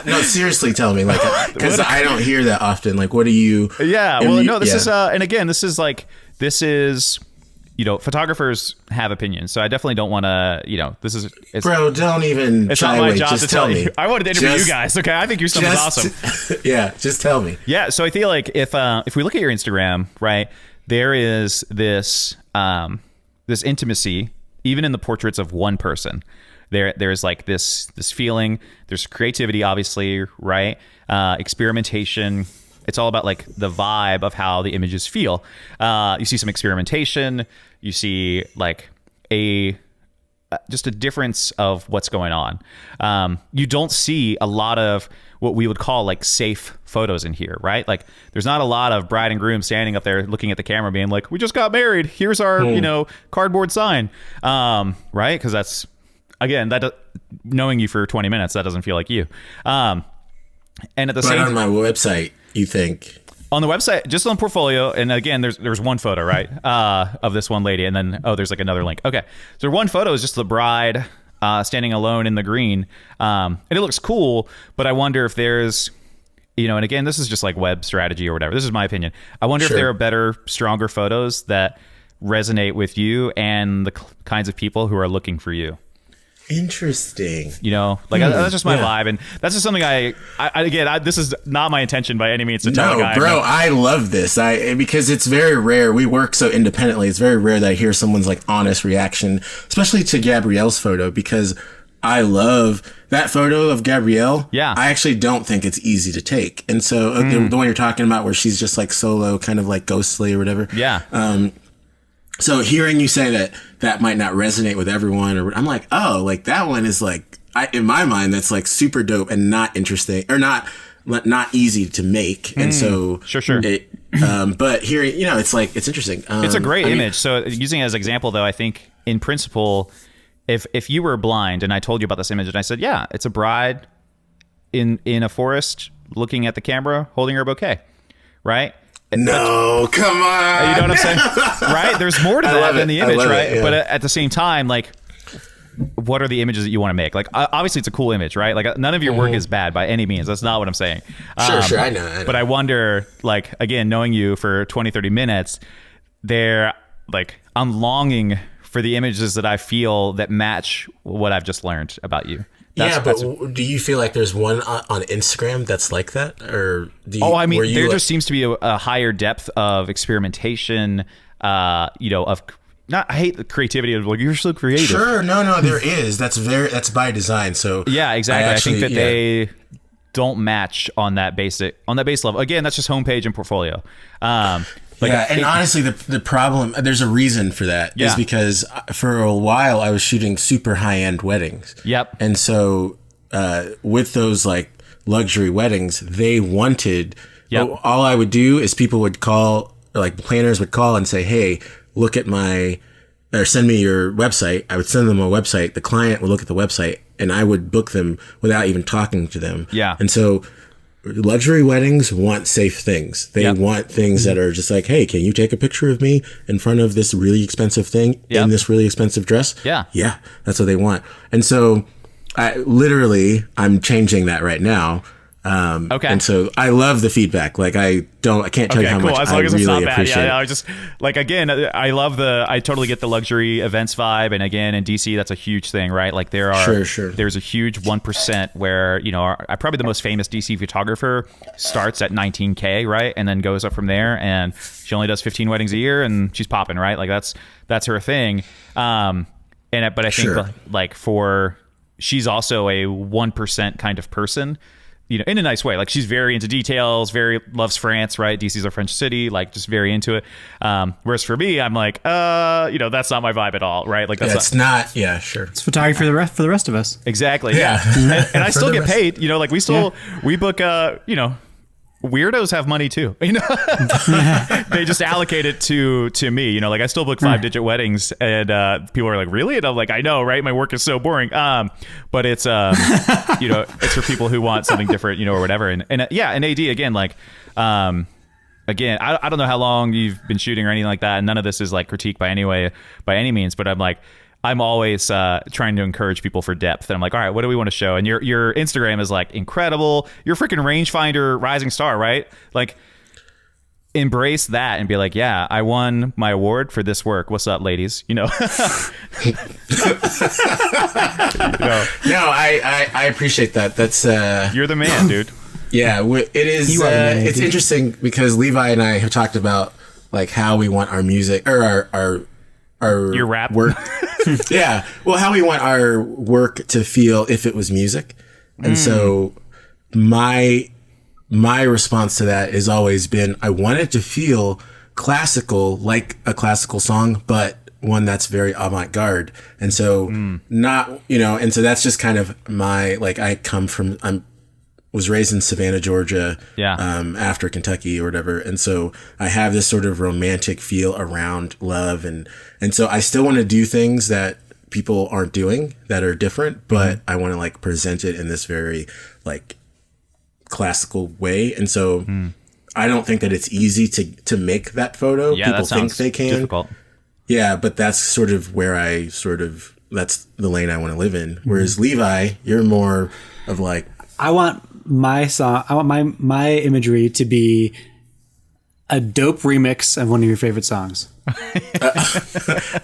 No, seriously, tell me. Like, because I don't hear that often. Like, what do you... Yeah, well, no, this is... and again, this is... photographers have opinions, so I definitely don't want to, this is... Bro, don't even It's try. not my job just to tell you. me. I wanted to interview you guys, okay? I think your stuff is awesome. Yeah, just tell me. Yeah, so I feel like if we look at your Instagram, right, there is this intimacy, even in the portraits of one person. There's like this feeling. There's creativity, obviously, right? Experimentation. It's all about like the vibe of how the images feel. You see some experimentation. You see like just a difference of what's going on. You don't see a lot of what we would call like safe photos in here, right? Like there's not a lot of bride and groom standing up there looking at the camera being like, we just got married. Here's our, cardboard sign. Right? Because that's, again, knowing you for 20 minutes, that doesn't feel like you. And at the same on my website, you think... On the website, just on portfolio, and again, there's one photo, right, of this one lady, and then, there's like another link. Okay, so one photo is just the bride standing alone in the green, and it looks cool, but I wonder if there's, and again, this is just like web strategy or whatever. This is my opinion. I wonder if there are better, stronger photos that resonate with you and the kinds of people who are looking for you. Interesting. That's just my vibe, and that's just something this is not my intention by any means to tell a guy. No, bro, I love this. Because it's very rare. We work so independently. It's very rare that I hear someone's like honest reaction, especially to Gabrielle's photo, because I love that photo of Gabrielle. Yeah. I actually don't think it's easy to take. And so the one you're talking about where she's just like solo, kind of like ghostly or whatever. Yeah. So hearing you say that might not resonate with everyone, or I'm like, oh, like that one is like, in my mind, that's like super dope and not interesting or not easy to make. And so sure. But hearing, it's like, it's interesting. It's a great image. So using it as an example, though, I think in principle, if you were blind and I told you about this image and I said, yeah, it's a bride in a forest looking at the camera holding her bouquet, right? No, come on. You know what I'm saying? Right? There's more to that than the image, right? Yeah. But at the same time, like, what are the images that you want to make? Like, obviously it's a cool image, right? Like, none of your work is bad by any means. That's not what I'm saying. Sure. I know. But I wonder, like, again, knowing you for 20, 30 minutes, I'm longing for the images that I feel that match what I've just learned about you. Do you feel like there's one on Instagram that's like that, or there just seems to be a higher depth of experimentation. Of not, I hate the creativity of like, you're so creative. Sure, no, there is. That's by design. So yeah, exactly. I think that they don't match on that base level. Again, that's just homepage and portfolio. Honestly, the problem, there's a reason for that, is because for a while I was shooting super high-end weddings. Yep. And so with those like luxury weddings, they wanted, all I would do is people would call, or like planners would call and say, hey, look at or send me your website. I would send them a website. The client would look at the website and I would book them without even talking to them. Yeah. And so luxury weddings want safe things. They want things that are just like, hey, can you take a picture of me in front of this really expensive thing in this really expensive dress? Yeah. Yeah, that's what they want. And so I'm changing that right now. Okay. And so I love the feedback. Like I can't tell you how much I really appreciate it. I just like, again, I totally get the luxury events vibe. And again, in DC, that's a huge thing, right? Like there's a huge 1% where, probably the most famous DC photographer starts at 19K, right? And then goes up from there, and she only does 15 weddings a year and she's popping, right? Like that's her thing. But I think she's also a 1% kind of person, in a nice way. Like she's very into details, very loves France, right? DC's a French city, like just very into it. Whereas for me, I'm like, that's not my vibe at all, right? Like it's not. Yeah, sure. It's photography for the rest of us. Exactly. Yeah. And I still get paid. Like we book. Weirdos have money too. They just allocate it to me. Like I still book 5-digit weddings, and people are like, "Really?" And I'm like, "I know, right? My work is so boring." But it's it's for people who want something different, or whatever. And AD again, like, again, I don't know how long you've been shooting or anything like that, and none of this is like critique by any means. But I'm always trying to encourage people for depth. And I'm like, all right, what do we want to show? And your Instagram is like incredible. You're a freaking rangefinder rising star, right? Like, embrace that and be like, yeah, I won my award for this work. What's up, ladies? No, I appreciate that. That's you're the man, dude. Yeah, it is. It's interesting because Levi and I have talked about like how we want our music or our your rap work. Yeah. Well, how we want our work to feel if it was music. And so my response to that has always been, I want it to feel classical, like a classical song, but one that's very avant-garde. And so and so that's just kind of my, like, was raised in Savannah, Georgia, after Kentucky or whatever. And so I have this sort of romantic feel around love. And so I still want to do things that people aren't doing that are different, but I want to like present it in this very like classical way. And so I don't think that it's easy to make that photo. Yeah, people think they can. Difficult. Yeah, but that's sort of where that's the lane I want to live in. Whereas Levi, you're more of like, I want my imagery to be a dope remix of one of your favorite songs.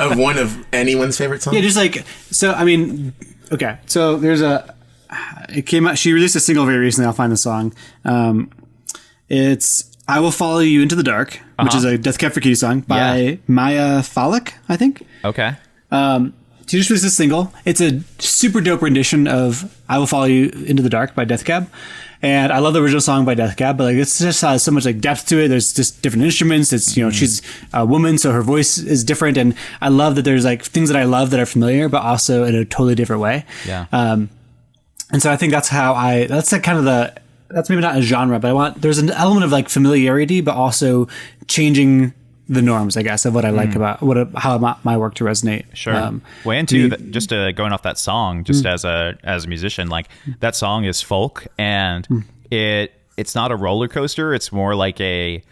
Of one of anyone's favorite songs? Yeah, just like, so, I mean, okay. So it came out, she released a single very recently. I'll find the song. It's I Will Follow You Into the Dark, which is a Death Cab for Cutie song by Maya Falik, I think. Okay. she just released a single. It's a super dope rendition of "I Will Follow You Into the Dark" by Death Cab. And I love the original song by Death Cab, but like it's just has so much like depth to it. There's just different instruments. It's, you know, she's a woman, so her voice is different. And I love that there's like things that I love that are familiar, but also in a totally different way. Yeah. And so I think that's like kind of that's maybe not a genre, but there's an element of like familiarity, but also changing the norms, I guess, of what I like about how my work to resonate. Sure. Well, and too, just going off that song, just as a musician, like that song is folk, and it's not a roller coaster. It's more like a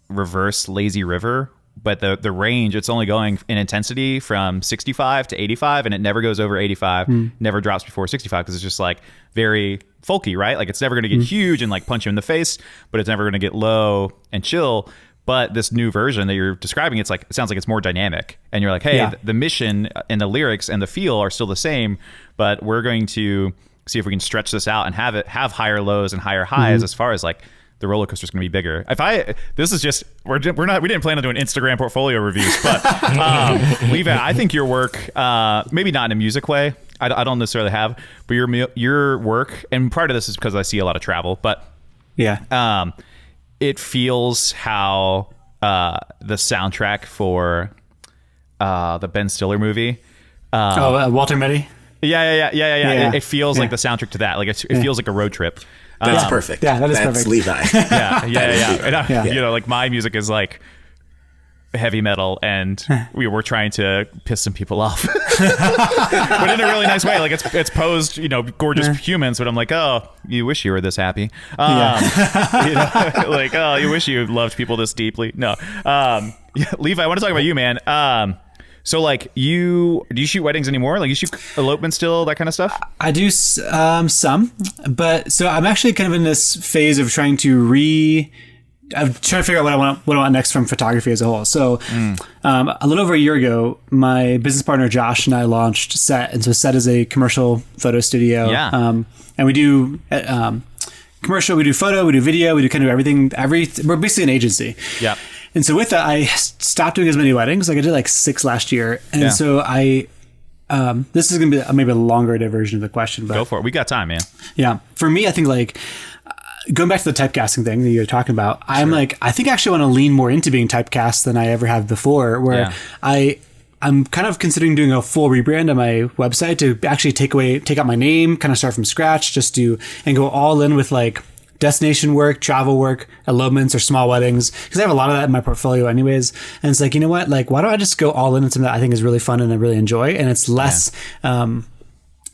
reverse lazy river. But the range, it's only going in intensity from 65 to 85, and it never goes over 85, never drops before 65, because it's just like very folky, right? Like it's never going to get huge and like punch you in the face, but it's never going to get low and chill. But this new version that you're describing, it sounds like it's more dynamic. And you're like, hey, the mission and the lyrics and the feel are still the same, but we're going to see if we can stretch this out and have higher lows and higher highs as far as like the roller coaster is going to be bigger. This is just, we didn't plan on doing Instagram portfolio reviews, but Levi, I think your work, maybe not in a music way, I don't necessarily have, but your work, and part of this is because I see a lot of travel, but it feels how the soundtrack for the Ben Stiller movie. Walter Mitty? Yeah. It feels like the soundtrack to that. Like it feels like a road trip. That's perfect. Yeah, that's perfect. Levi. Yeah. And you know, like my music is like heavy metal, and we were trying to piss some people off, but in a really nice way. Like it's posed, you know, gorgeous humans, but I'm like, oh, you wish you were this happy. You know, like, oh, you wish you loved people this deeply. No, Levi, I want to talk about you, man. So like do you shoot weddings anymore? Like you shoot elopement still, that kind of stuff? I do some, but so I'm actually kind of in this phase of trying to I'm trying to figure out what I want next from photography as a whole. So a little over a year ago, my business partner Josh and I launched Set. And so Set is a commercial photo studio. Yeah. And we do commercial, we do photo, we do video, we do kind of everything. We're basically an agency. Yeah. And so with that, I stopped doing as many weddings. Like I did like 6 last year. And so this is going to be maybe a longer version of the question. But go for it. We got time, man. Yeah. For me, I think like going back to the typecasting thing that you were talking about, I'm like, I think I actually want to lean more into being typecast than I ever have before, where I'm kind of considering doing a full rebrand on my website to actually take out my name, kind of start from scratch, and go all in with like destination work, travel work, elopements or small weddings, because I have a lot of that in my portfolio anyways. And it's like, you know what, like, why don't I just go all in on something that I think is really fun and I really enjoy, and it's less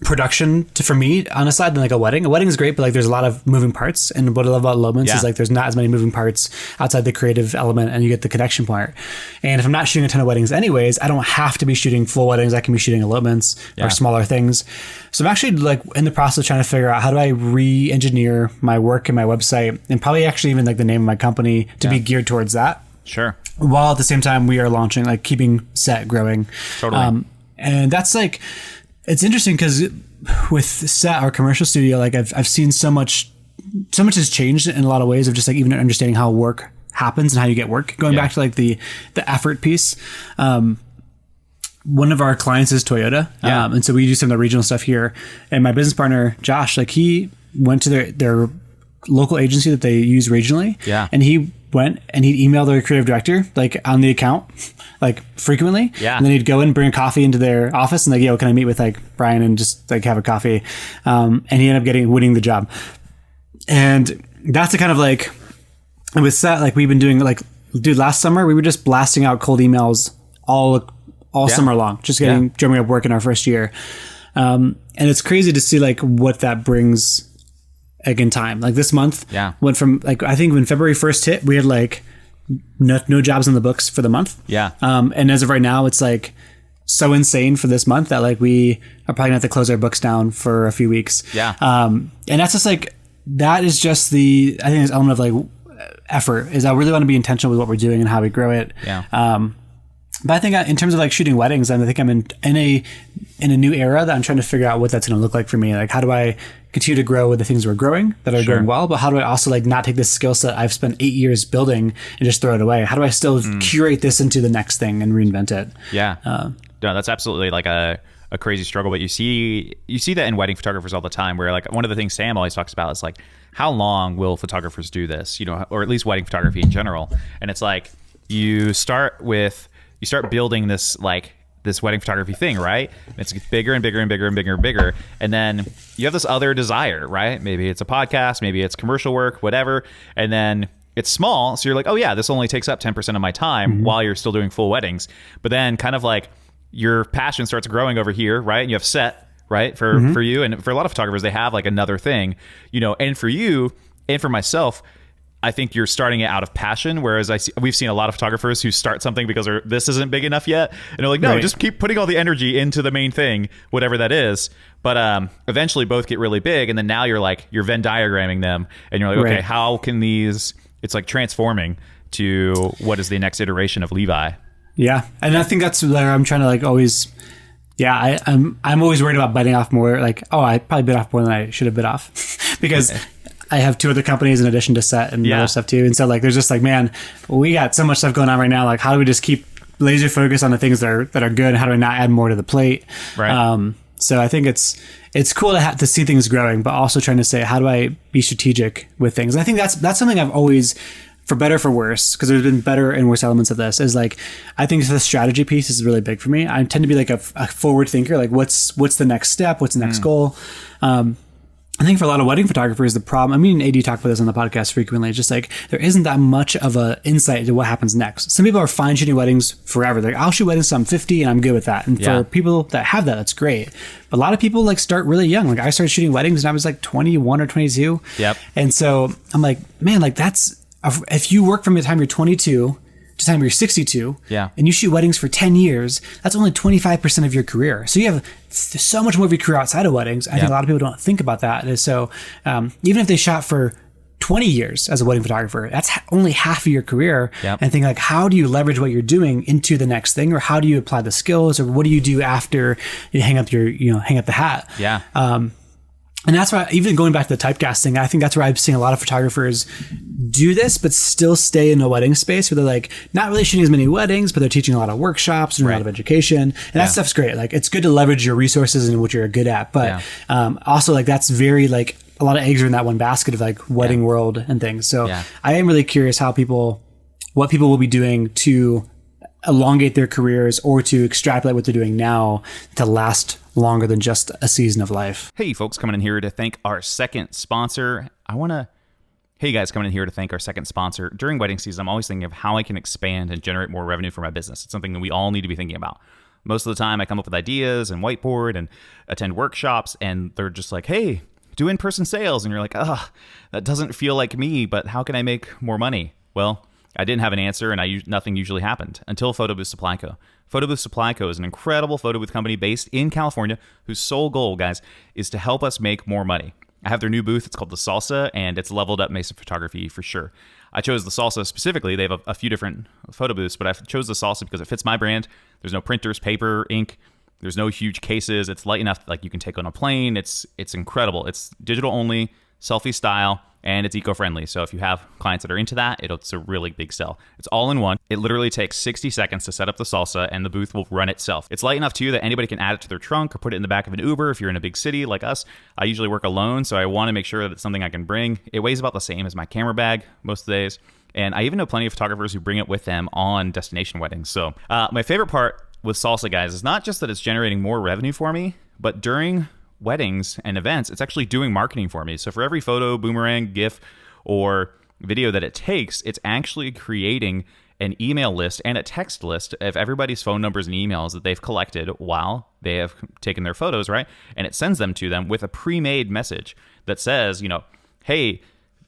production for me on a side than like a wedding. A wedding is great, but like there's a lot of moving parts, and what I love about elopements is like there's not as many moving parts outside the creative element, and you get the connection part. And if I'm not shooting a ton of weddings anyways, I don't have to be shooting full weddings. I can be shooting elopements or smaller things. So I'm actually like in the process of trying to figure out how do I re-engineer my work and my website, and probably actually even like the name of my company to be geared towards that. Sure. While at the same time we are launching, like keeping Set growing. Totally. And that's like, it's interesting because with Set, our commercial studio, like I've seen so much has changed in a lot of ways of just like even understanding how work happens and how you get work. Going back to like the effort piece. One of our clients is Toyota. And so we do some of the regional stuff here. And my business partner, Josh, like he went to their local agency that they use regionally. Yeah. And he went and he'd email their creative director, like on the account, like frequently. Yeah. And then he'd go and bring a coffee into their office and like, yo, can I meet with like Brian and just like have a coffee? And he ended up winning the job. And that's the kind of like, with Set, like we've been doing like, dude, last summer we were just blasting out cold emails all summer long, just drumming up work in our first year. And it's crazy to see like what that brings like in time. Like this month went from like, I think when February 1st hit, we had like no jobs in the books for the month. Yeah. And as of right now, it's like so insane for this month that like we are probably gonna have to close our books down for a few weeks. Yeah. And that's just like, that is just I think this element of like effort is I really want to be intentional with what we're doing and how we grow it. Yeah. But I think in terms of like shooting weddings, I think I'm in a new era that I'm trying to figure out what that's going to look like for me. Like, how do I continue to grow with the things we're growing that are going well, but how do I also like not take this skill set I've spent 8 years building and just throw it away? How do I still curate this into the next thing and reinvent it? Yeah. No, that's absolutely like a crazy struggle. But you see that in wedding photographers all the time, where like one of the things Sam always talks about is like, how long will photographers do this? You know, or at least wedding photography in general. And it's like you start building this wedding photography thing, right? It's bigger and bigger and bigger and bigger and bigger. And then you have this other desire, right? Maybe it's a podcast, maybe it's commercial work, whatever. And then it's small. So you're like, oh yeah, this only takes up 10% of my time while you're still doing full weddings. But then kind of like your passion starts growing over here, right? And you have set, right? For you. And for a lot of photographers, they have like another thing, you know, and for you and for myself, I think you're starting it out of passion, whereas we've seen a lot of photographers who start something because this isn't big enough yet, and they're like, no, just keep putting all the energy into the main thing, whatever that is. But eventually both get really big, and then now you're Venn diagramming them, and you're like, okay, how can these? It's like transforming to what is the next iteration of Levi. Yeah, and I think that's where I'm trying to like always. Yeah, I'm always worried about biting off more. Like, oh, I probably bit off more than I should have bit off because. I have 2 other companies in addition to set and other stuff too. And so like, there's just like, man, we got so much stuff going on right now. Like, how do we just keep laser focused on the things that are good? And how do we not add more to the plate? Right. So I think it's cool to see things growing, but also trying to say, how do I be strategic with things? And I think that's something I've always, for better or for worse, because there's been better and worse elements of this, is like, I think the strategy piece is really big for me. I tend to be like a forward thinker. Like what's the next step? What's the next goal? I think for a lot of wedding photographers, the problem, I mean, AD talk about this on the podcast frequently, it's just like, there isn't that much of a insight into what happens next. Some people are fine shooting weddings forever. They're like, I'll shoot weddings till I'm 50 and I'm good with that. And for people that have that, that's great. But a lot of people like start really young. Like I started shooting weddings and I was like 21 or 22. Yep. And so I'm like, man, like that's, if you work from the time you're 22 to the time you're 62, and you shoot weddings for 10 years, that's only 25% of your career. So you have so much more of your career outside of weddings. I think a lot of people don't think about that. And so even if they shot for 20 years as a wedding photographer, that's only half of your career. And think like, how do you leverage what you're doing into the next thing, or how do you apply the skills, or what do you do after you hang up the hat? And that's why, even going back to the typecasting, I think that's where I've seen a lot of photographers do this, but still stay in the wedding space where they're like not really shooting as many weddings, but they're teaching a lot of workshops and a lot of education. And that stuff's great. Like it's good to leverage your resources and what you're good at. But also like that's very like a lot of eggs are in that one basket of like wedding world and things. So I am really curious what people will be doing to elongate their careers or to extrapolate what they're doing now to last longer than just a season of life. Hey folks, coming in here to thank our second sponsor. Hey guys, coming in here to thank our second sponsor. During wedding season, I'm always thinking of how I can expand and generate more revenue for my business. It's something that we all need to be thinking about. Most of the time I come up with ideas and whiteboard and attend workshops, and they're just like, hey, do in-person sales. And you're like, that doesn't feel like me, but how can I make more money? Well, I didn't have an answer, and nothing usually happened until Photo Booth Supply Co. Photo Booth Supply Co. is an incredible photo booth company based in California whose sole goal, guys, is to help us make more money. I have their new booth. It's called the Salsa, and it's leveled up Mesa photography for sure. I chose the Salsa specifically. They have a few different photo booths, but I chose the Salsa because it fits my brand. There's no printers, paper, ink. There's no huge cases. It's light enough like you can take on a plane. It's incredible. It's digital only, selfie style, and it's eco-friendly. So if you have clients that are into that, it's a really big sell. It's all in one. It literally takes 60 seconds to set up the Salsa, and the booth will run itself. It's light enough too that anybody can add it to their trunk or put it in the back of an Uber if you're in a big city like us. I usually work alone, so I want to make sure that it's something I can bring. It weighs about the same as my camera bag most of the days. And I even know plenty of photographers who bring it with them on destination weddings. So my favorite part with Salsa, guys, is not just that it's generating more revenue for me, but during weddings and events, it's actually doing marketing for me. So for every photo, boomerang, GIF, or video that it takes, it's actually creating an email list and a text list of everybody's phone numbers and emails that they've collected while they have taken their photos, right? And it sends them to them with a pre-made message that says, hey,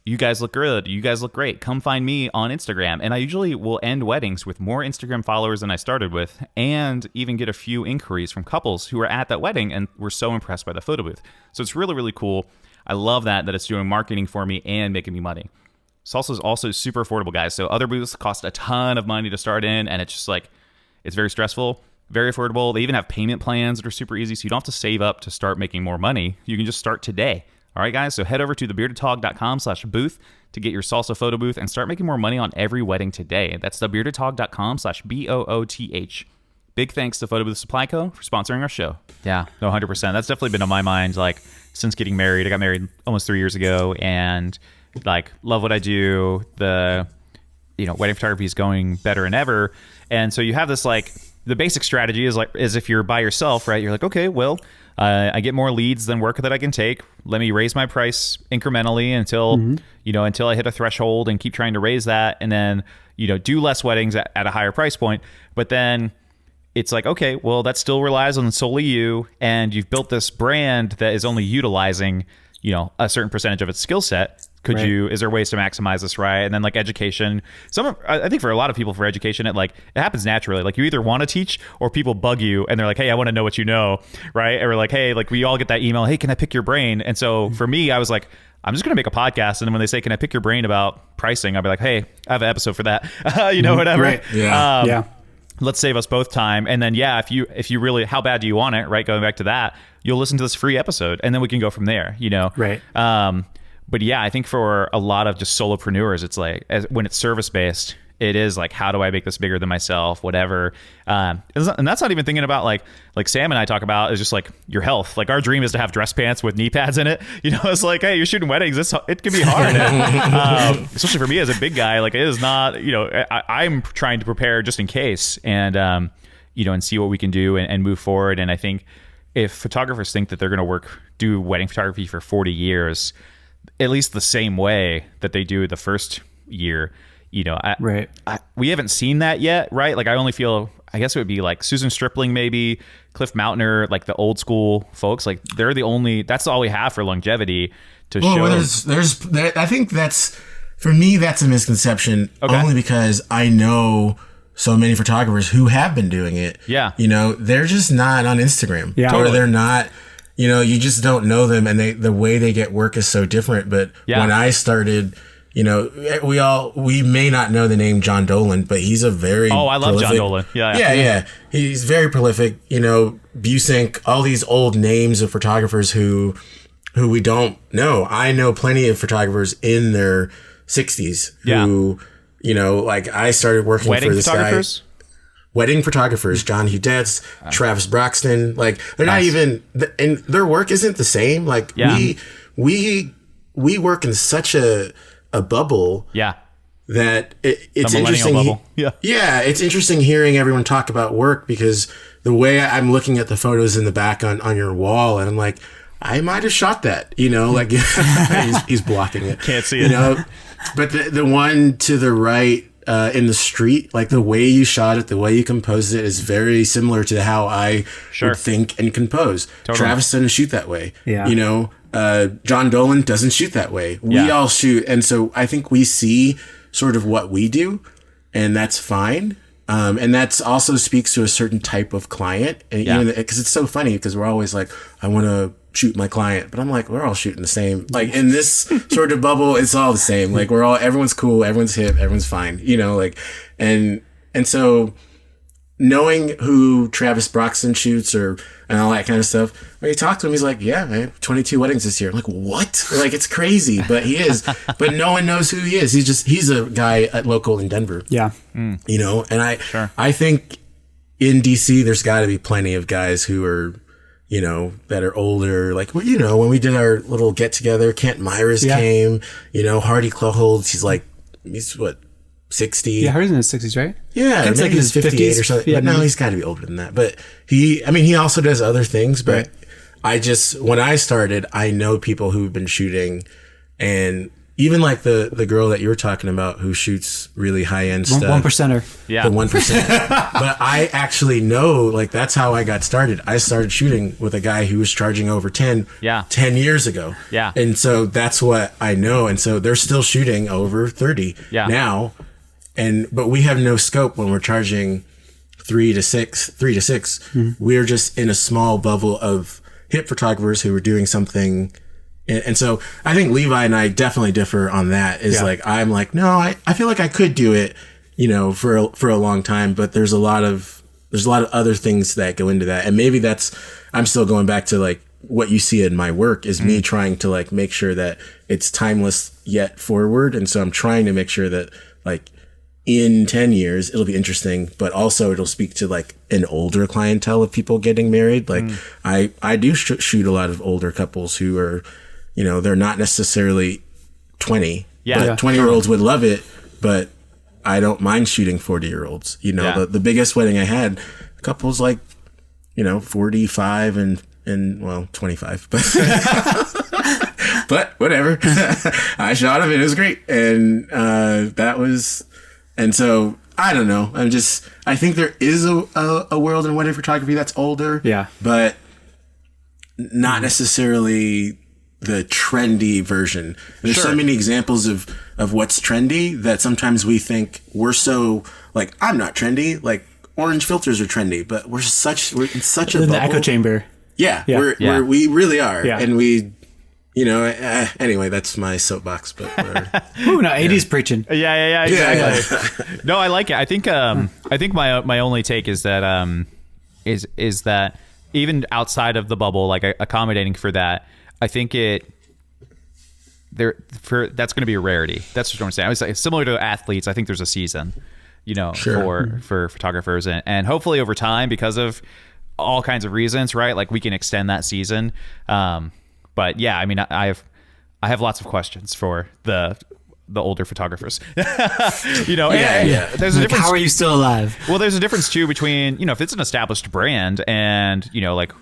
you guys look good. You guys look great. Come find me on Instagram. And I usually will end weddings with more Instagram followers than I started with, and even get a few inquiries from couples who were at that wedding and were so impressed by the photo booth. So it's really, really cool. I love that it's doing marketing for me and making me money. Salsa is also super affordable, guys. So other booths cost a ton of money to start in, and it's just like, it's very stressful, very affordable. They even have payment plans that are super easy, so you don't have to save up to start making more money. You can just start today. All right, guys, so head over to thebeardedhog.com/booth to get your Salsa photo booth and start making more money on every wedding today. That's thebeardedhog.com/BOOTH. big thanks to Photo Booth Supply Co. for sponsoring our show. Yeah, no, 100%. That's definitely been on my mind, like, since getting married. I got married almost 3 years ago, and, like, love what I do. The, wedding photography is going better than ever. And so you have this, like, the basic strategy is if you're by yourself, right? You're like, okay, well, I get more leads than work that I can take. Let me raise my price incrementally until I hit a threshold, and keep trying to raise that, and then, do less weddings at a higher price point. But then it's like, okay, well, that still relies on solely you, and you've built this brand that is only utilizing, a certain percentage of its skill set. Is there ways to maximize this, right? And then, like, education. I think for a lot of people, for education, it happens naturally. Like, you either want to teach, or people bug you and they're like, hey, I want to know what you know, right? Or like, hey, like, we all get that email, hey, can I pick your brain? And so for me, I was like, I'm just going to make a podcast. And then when they say, can I pick your brain about pricing? I'll be like, hey, I have an episode for that, whatever. Right. Yeah. Let's save us both time. And then, if you really, how bad do you want it, right? Going back to that, you'll listen to this free episode, and then we can go from there, Right. But yeah, I think for a lot of just solopreneurs, it's like, when it's service-based, it is like, how do I make this bigger than myself, whatever. And that's not even thinking about like Sam and I talk about, is just like your health. Like, our dream is to have dress pants with knee pads in it. It's like, hey, you're shooting weddings. It can be hard. Especially for me as a big guy, like, it is not, I'm trying to prepare just in case, and, and see what we can do and move forward. And I think if photographers think that they're going to do wedding photography for 40 years, at least the same way that they do the first year, we haven't seen that yet, right? Like, I only feel, I guess it would be like Susan Stripling, maybe Cliff Mountainer, like the old school folks, like that's all we have for longevity to show. Well, I think for me, that's a misconception, only because I know so many photographers who have been doing it. Yeah. They're just not on Instagram. Yeah. Or they're not, you just don't know them, and the way they get work is so different. But when I started, we may not know the name John Dolan, but he's a very I love prolific, John Dolan. Yeah. He's very prolific. Busync, all these old names of photographers who we don't know. I know plenty of photographers in their 60s who, like, I started working for this guy. Wedding photographers, John Hudetz, Travis Broxton, like, they're not even, and their work isn't the same. Like, we work in such a bubble. Yeah. That it's interesting. Bubble. Yeah. It's interesting hearing everyone talk about work, because the way I'm looking at the photos in the back on your wall, and I'm like, I might have shot that, like, he's blocking it. Can't see it. But the one to the right, in the street, like, the way you shot it, the way you composed it is very similar to how I would think and compose. Totally. Travis doesn't shoot that way. Yeah. John Dolan doesn't shoot that way. We all shoot. And so I think we see sort of what we do, and that's fine. And that's also speaks to a certain type of client. And because it's so funny, because we're always like, I want to shoot my client, but I'm like, we're all shooting the same. Like, in this sort of bubble, it's all the same. Like, everyone's cool, everyone's hip, everyone's fine, and so knowing who Travis Broxton shoots and all that kind of stuff, when you talk to him, he's like, yeah, I have 22 weddings this year. I'm like, what? Like, it's crazy, but he is. But no one knows who he is. He's a guy local in Denver. Yeah. And I think in DC, there's got to be plenty of guys who are, that are older. Like, when we did our little get together, Kent Myers came, Hardy Cloholds, he's what, 60? Yeah, Hardy's in his 60s, right? Yeah, Kent's maybe like he's 58 50s, or something. yeah, But no, he's got to be older than that. But he also does other things. But when I started, I know people who've been shooting, and even like the girl that you were talking about who shoots really high end stuff. 1%er. Yeah. The 1%. But I actually know, like, that's how I got started. I started shooting with a guy who was charging over 10 years ago. Yeah. And so that's what I know. And so they're still shooting over 30 now. But we have no scope when we're charging 3 to 6. Mm-hmm. We're just in a small bubble of hip photographers who are doing something. And so I think Levi and I definitely differ on that. Like, I'm like, no, I feel like I could do it, for a long time, but there's a lot of other things that go into that. And maybe I'm still going back to, like, what you see in my work is me trying to, like, make sure that it's timeless yet forward. And so I'm trying to make sure that, like, in 10 years, it'll be interesting, but also it'll speak to like an older clientele of people getting married. Like I do shoot a lot of older couples who are, you know, they're not necessarily 20, but 20-year-olds would love it, but I don't mind shooting 40-year-olds. You know, the biggest wedding I had, couples like, you know, 45 and well, 25, but but whatever. I shot him and it was great. And and so I don't know. I think there is a world in wedding photography that's older. Yeah. But not necessarily the trendy version. There's so many examples of what's trendy that sometimes we think we're so like, I'm not trendy. Like orange filters are trendy, but we're in such a in bubble. the echo chamber. Yeah. We really are. Yeah. And we, you know, anyway, that's my soapbox, but Ooh, no, 80s preaching. Yeah, exactly. No, I like it. I think my only take is that is that even outside of the bubble, like accommodating for that, I think that's going to be a rarity. That's what I'm saying. I was like, similar to athletes, I think there's a season, you know, for photographers, and hopefully over time, because of all kinds of reasons, right? Like we can extend that season. But yeah, I mean, I have lots of questions for the older photographers. You know, there's a difference. How are you still alive? Well, there's a difference too between, you know, if it's an established brand and, you know, like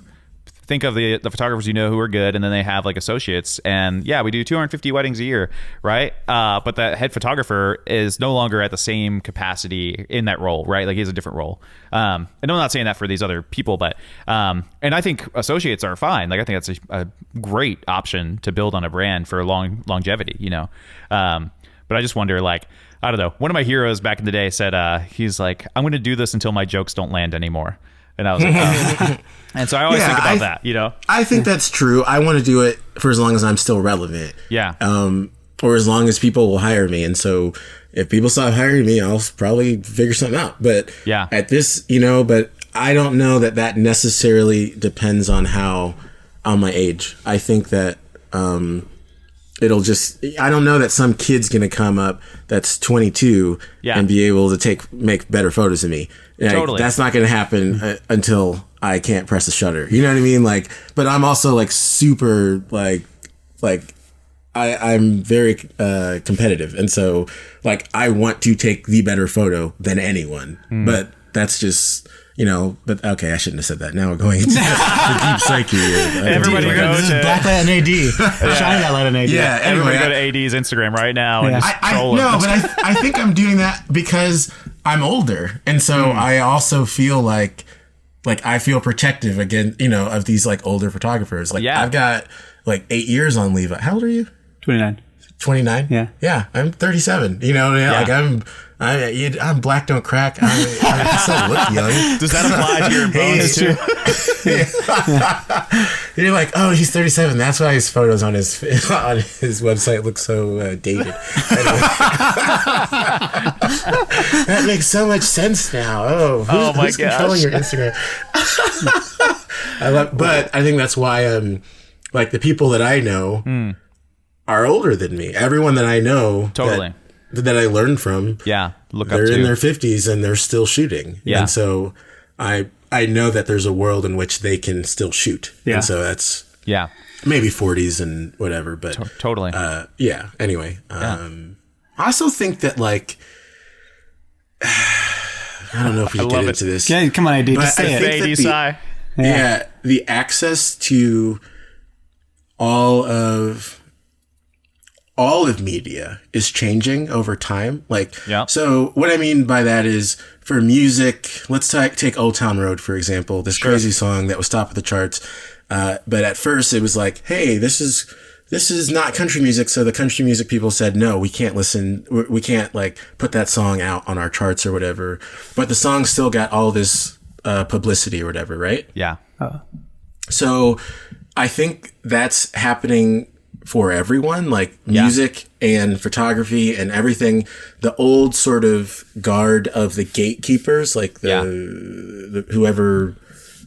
think of the photographers you know who are good, and then they have like associates, and we do 250 weddings a year, right? But that head photographer is no longer at the same capacity in that role, right? Like he has a different role. And I'm not saying that for these other people, but and I think associates are fine. Like I think that's a great option to build on a brand for longevity, you know. But I just wonder, like, I don't know. One of my heroes back in the day said, he's like, I'm going to do this until my jokes don't land anymore. And I was like, oh. And so I always think about that, you know? I think that's true. I want to do it for as long as I'm still relevant. Yeah. Or as long as people will hire me. And so if people stop hiring me, I'll probably figure something out. But at this, you know, but I don't know that necessarily depends on my age. I think that, I don't know that some kid's going to come up that's 22 and be able to make better photos of me. Like, totally. That's not going to happen until I can't press the shutter. You know what I mean? Like, but I'm also like super like I'm very competitive. And so like, I want to take the better photo than anyone, but that's just, you know, but okay, I shouldn't have said that. Now we're going into the deep psyche. Everybody go to Blacklight and AD. Shine that light on AD. Yeah, everybody anyway, go to AD's Instagram right now and just troll him. No, but I think I'm doing that because I'm older, and so I also feel like I feel protective again, you know, of these like older photographers. Like I've got like 8 years on Levi. How old are you? 29. 29? Yeah, I'm 37. You know, like I'm black, don't crack. I still look young. Does that apply to your bones too? You're like, oh, he's 37. That's why his photos on his website look so dated. That makes so much sense now. Who's controlling your Instagram? But I think that's why like the people that I know are older than me. Everyone that I know that I learned from, look up they're to. in their 50s and they're still shooting. Yeah. And so I know that there's a world in which they can still shoot. Yeah. And so that's maybe 40s and whatever, but totally. Anyway, I also think that like I don't know if we can get into this. Yeah, come on, AD, just say it. The access to all of media is changing over time. Like, so what I mean by that is for music, let's take Old Town Road, for example, this crazy song that was top of the charts. But at first it was like, hey, this is not country music. So the country music people said, no, we can't listen. We can't like put that song out on our charts or whatever. But the song still got all this publicity or whatever, right? Yeah. So I think that's happening for everyone, like music and photography and everything. The old sort of guard of the gatekeepers, like the whoever,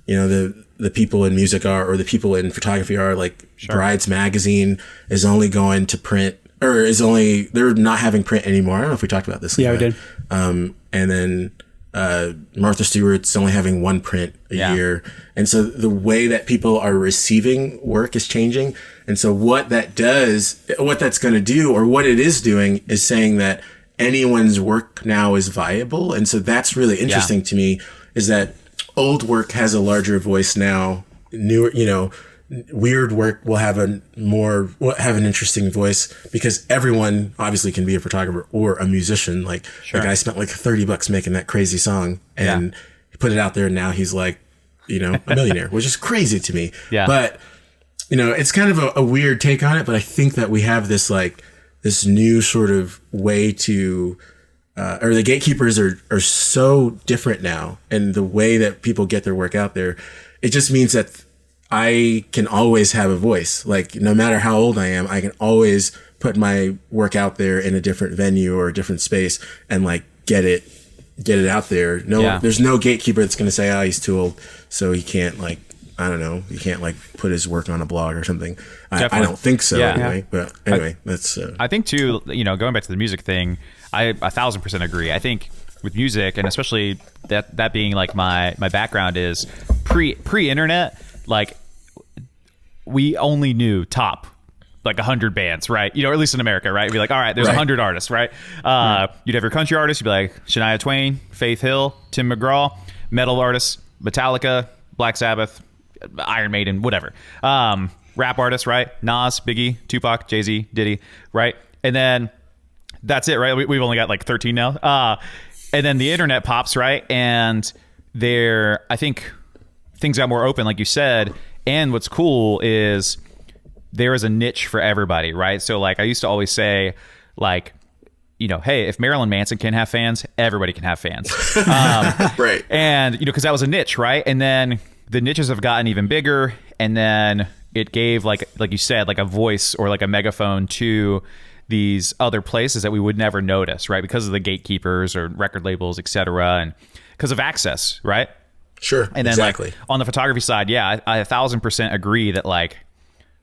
you know, the people in music are, or the people in photography are, like Brides Magazine is only going to print, or they're not having print anymore. I don't know if we talked about this. Yeah, we did. And then Martha Stewart's only having one print a year. And so the way that people are receiving work is changing. And so what that's going to do, or what it is doing, is saying that anyone's work now is viable. And so that's really interesting to me, is that old work has a larger voice now. Newer, weird work will have an interesting voice, because everyone obviously can be a photographer or a musician. Like the guy spent like $30 making that crazy song and he put it out there, and now he's like, a millionaire, which is crazy to me. Yeah. But it's kind of a weird take on it. But I think that we have this new sort of way to, or the gatekeepers are so different now, and the way that people get their work out there, it just means that I can always have a voice. Like, no matter how old I am, I can always put my work out there in a different venue or a different space and like get it out there. There's no gatekeeper that's going to say, oh, he's too old, so he can't he can't like put his work on a blog or something. I don't think so anyway. But anyway, that's. I think too, going back to the music thing, I 1,000% agree. I think with music, and especially that being like my background is pre-internet, like we only knew top like 100 bands, right? Or at least in America, right? You'd be like, all right, there's 100 artists, right? You'd have your country artists, you'd be like Shania Twain, Faith Hill, Tim McGraw. Metal artists, Metallica, Black Sabbath, Iron Maiden, whatever. Rap artists, right? Nas, Biggie, Tupac, Jay-Z, Diddy, right? And then that's it, right? We've only got like 13 now. And then the internet pops, right? And I think things got more open, like you said. And what's cool is there is a niche for everybody, right? So like I used to always say, like, hey, if Marilyn Manson can have fans, everybody can have fans. Right. And, because that was a niche, right? And then the niches have gotten even bigger. And then it gave, like you said, like a voice or like a megaphone to these other places that we would never notice, right? Because of the gatekeepers or record labels, et cetera, and because of access, right? Sure. And then exactly. like on the photography side, I 1,000% agree that like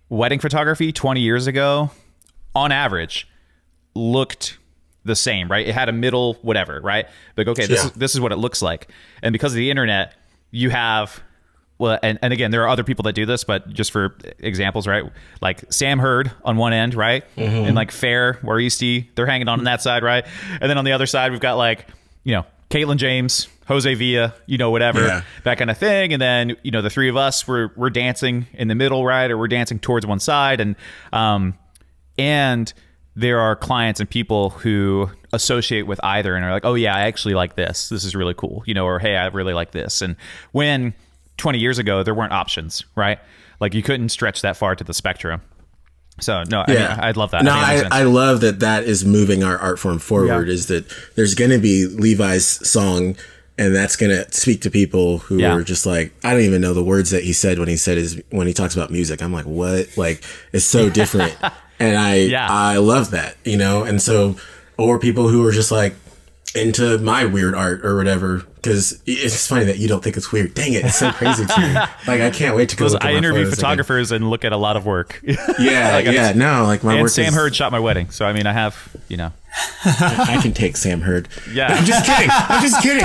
wedding photography 20 years ago, on average, looked the same, right? It had a middle whatever, right? Like, okay, this is what it looks like. And because of the internet, you have, well, and again, there are other people that do this, but just for examples, right? Like Sam Hurd on one end, right? Mm-hmm. And like Fair, Where Easty, they're hanging on that side, right? And then on the other side, we've got like, Caitlin James, Jose Villa, whatever, that kind of thing. And then, the three of us, we're dancing in the middle, right? Or we're dancing towards one side. And there are clients and people who associate with either and are like, oh yeah, I actually like this. This is really cool. Or, hey, I really like this. And when 20 years ago, there weren't options, right? Like you couldn't stretch that far to the spectrum. So no, I mean, I'd love that. No, I love that is moving our art form forward. Is that there's going to be Levi's song, and that's going to speak to people who are just like, I don't even know the words that he said when he talks about music. I'm like, what? Like, it's so different, and I love that, And so, or people who are just like into my weird art or whatever, because it's funny that you don't think it's weird. Dang it, it's so crazy to me. Like, I can't wait to go look at my interview photos photographers and look at a lot of work. Like my work. Sam Hurd shot my wedding, so I mean, I have, I can take Sam Hurd. Yeah, I'm just kidding.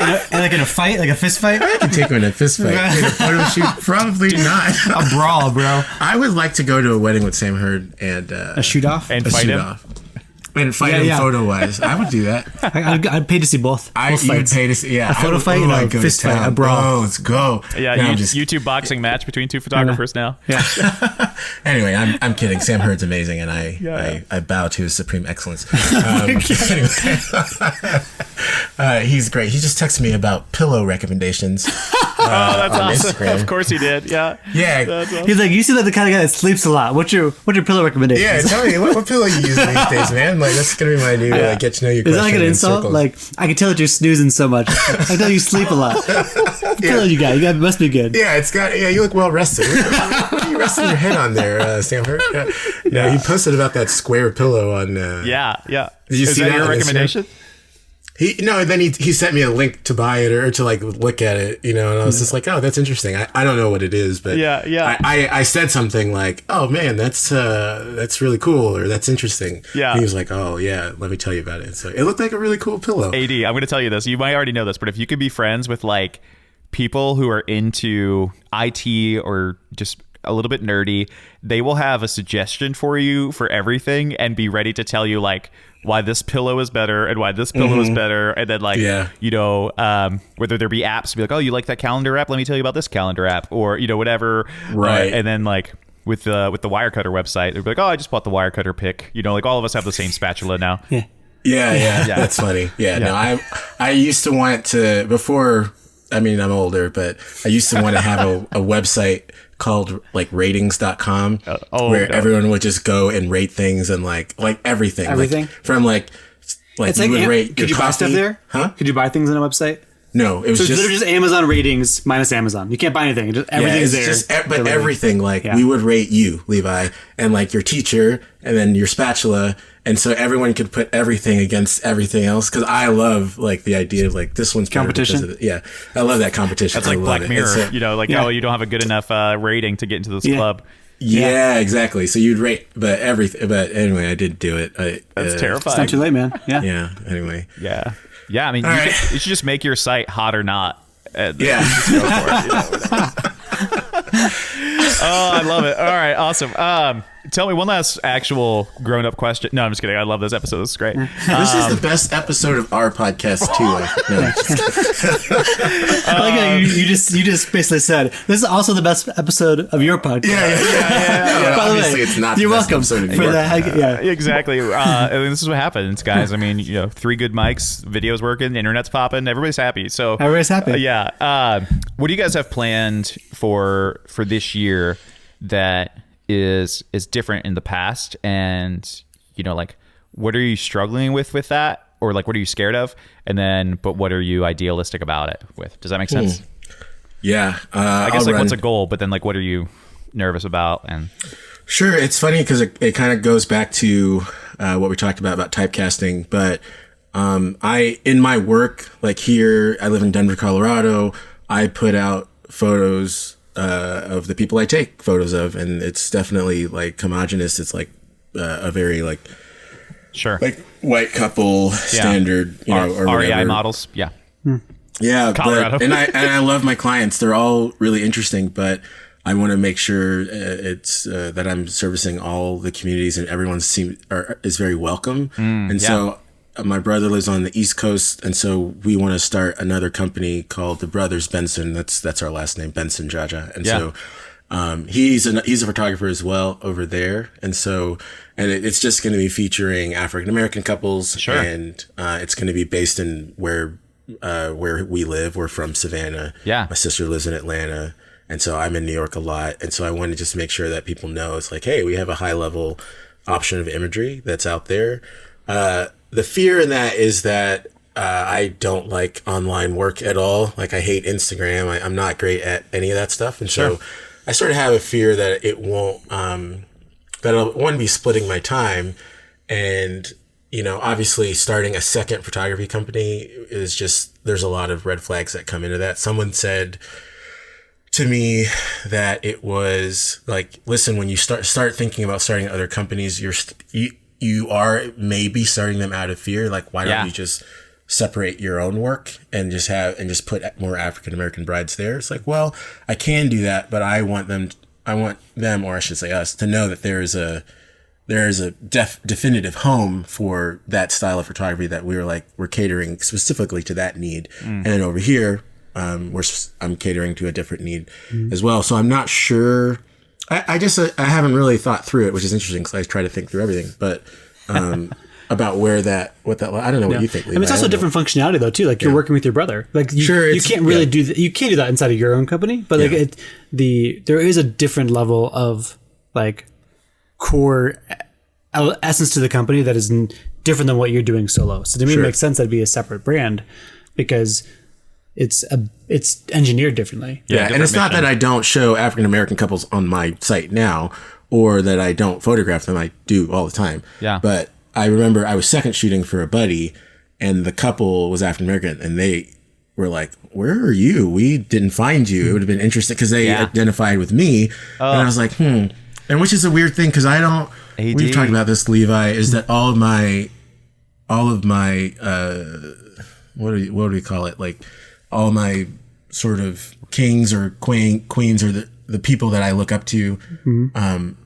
And like in a fight, like a fist fight, I can take him in a fist fight. In a photo shoot, probably not. A brawl, bro. I would like to go to a wedding with Sam Hurd and a shoot off and fight him. And fight him photo-wise. I would do that. I'd pay to see both. You would pay to see, a photo fight and a fist fight, a brawl. Oh, let's go. Yeah, YouTube boxing match between two photographers now. Yeah. Anyway, I'm kidding. Sam Hurd's amazing, and I bow to his supreme excellence. He's great. He just texted me about pillow recommendations. That's awesome. Instagram. Of course he did. Yeah. Awesome. He's like, you seem like the kind of guy that sleeps a lot. What's your pillow recommendations? Yeah, tell me what pillow you use these days, man. Like, that's gonna be my new get to know you. Is that like an insult? Like, I can tell that you're snoozing so much. I can tell you sleep a lot. What pillow you got? You must be good. Yeah, you look well rested. What are you resting your head on there, Sam Hurd? Yeah, he posted about that square pillow on. Yeah. Did you see that your recommendation? Then he sent me a link to buy it or to like look at it, and I was just like, oh, that's interesting. I don't know what it is, but I said something like, oh man, that's really cool, or that's interesting. Yeah. And he was like, oh yeah, let me tell you about it. So it looked like a really cool pillow. AD, I'm going to tell you this. You might already know this, but if you could be friends with like people who are into IT or just a little bit nerdy, they will have a suggestion for you for everything and be ready to tell you like why this pillow is better and why this pillow is better, and then like whether there be apps to be like, oh, you like that calendar app, let me tell you about this calendar app, or whatever, right? And then like with the Wirecutter website, they'd be like, oh, I just bought the Wirecutter pick, like all of us have the same spatula now. Yeah, that's funny. No, I used to want to, before, I mean, I'm older, but I used to want to have a website called like ratings.com where everyone would just go and rate things and like everything. Like, from like it's you like, would rate could your you buy coffee. stuff there? Huh? Could you buy things on a website? No, it was so literally just Amazon ratings minus Amazon. You can't buy anything. Everything's there. But everything, like we would rate you, Levi, and like your teacher, and then your spatula, and so everyone could put everything against everything else. Because I love like the idea of like this one's competition. I love that competition. That's like Black Mirror. So, oh, you don't have a good enough rating to get into this club. Yeah, exactly. So you'd rate, but anyway, I did do it. That's terrifying. It's not too late, man. Yeah. Yeah. Anyway. Yeah. I mean, you should just make your site hot or not. And just go for it, Oh, I love it. All right, awesome. Tell me one last actual grown-up question. No, I'm just kidding. I love this episode. This is great. This is the best episode of our podcast too. You just basically said this is also the best episode of your podcast. Yeah. By the Obviously, way, it's not. You're the best welcome episode of for your that. Exactly. I mean, this is what happens, guys. I mean, 3 good mics, videos working, internet's popping, everybody's happy. So everybody's happy. What do you guys have planned for this year that is different in the past, and like what are you struggling with that, or like what are you scared of, and then but what are you idealistic about it with? Does that make sense? Yeah. I guess what's a goal, but then like what are you nervous about? And sure, it's funny because it kind of goes back to what we talked about typecasting, but I in my work, like here I live in Denver, Colorado, I put out photos of the people I take photos of, and it's definitely like homogenous. It's like a very like like white couple standard, or REI whatever. models. Yeah, Colorado. But I love my clients. They're all really interesting, but I want to make sure it's that I'm servicing all the communities and everyone is very welcome. So my brother lives on the East Coast, and so we want to start another company called the Brothers Benson. That's our last name, Benson Jaja. And so he's a photographer as well over there. And so it's just going to be featuring African American couples, and it's going to be based in where we live. We're from Savannah. My sister lives in Atlanta, and so I'm in New York a lot. And so I want to just make sure that people know it's like, hey, we have a high level option of imagery that's out there. The fear in that is that I don't like online work at all. Like I hate Instagram. I'm not great at any of that stuff. And so I sort of have a fear that it won't, that I won't be splitting my time. And, obviously starting a second photography company is just, there's a lot of red flags that come into that. Someone said to me that it was like, listen, when you start thinking about starting other companies, you are maybe starting them out of fear. Like, why don't you just separate your own work and just put more African American brides there? It's like, well, I can do that, but I want them, or I should say us, to know that there is a definitive home for that style of photography, that we're catering specifically to that need. And then over here, I'm catering to a different need as well. So I'm not sure. I haven't really thought through it, which is interesting because I try to think through everything, but about I don't know what you think, Levi. I mean, it's also different functionality though too. Like you're working with your brother. Like you can't really do that. You can't do that inside of your own company, but like there is a different level of like core essence to the company that is different than what you're doing solo. So to me, it makes sense that'd be a separate brand because it's engineered differently. And it's not that I don't show African American couples on my site now, or that I don't photograph them. I do all the time. But I remember I was second shooting for a buddy, and the couple was African American, and they were like, "Where are you? We didn't find you. It would have been interesting," because they identified with me, and I was like, and which is a weird thing because I don't. AD. We've talked about this, Levi. Is that all of my what do we call it? Like all my sort of kings or queens or the people that I look up to,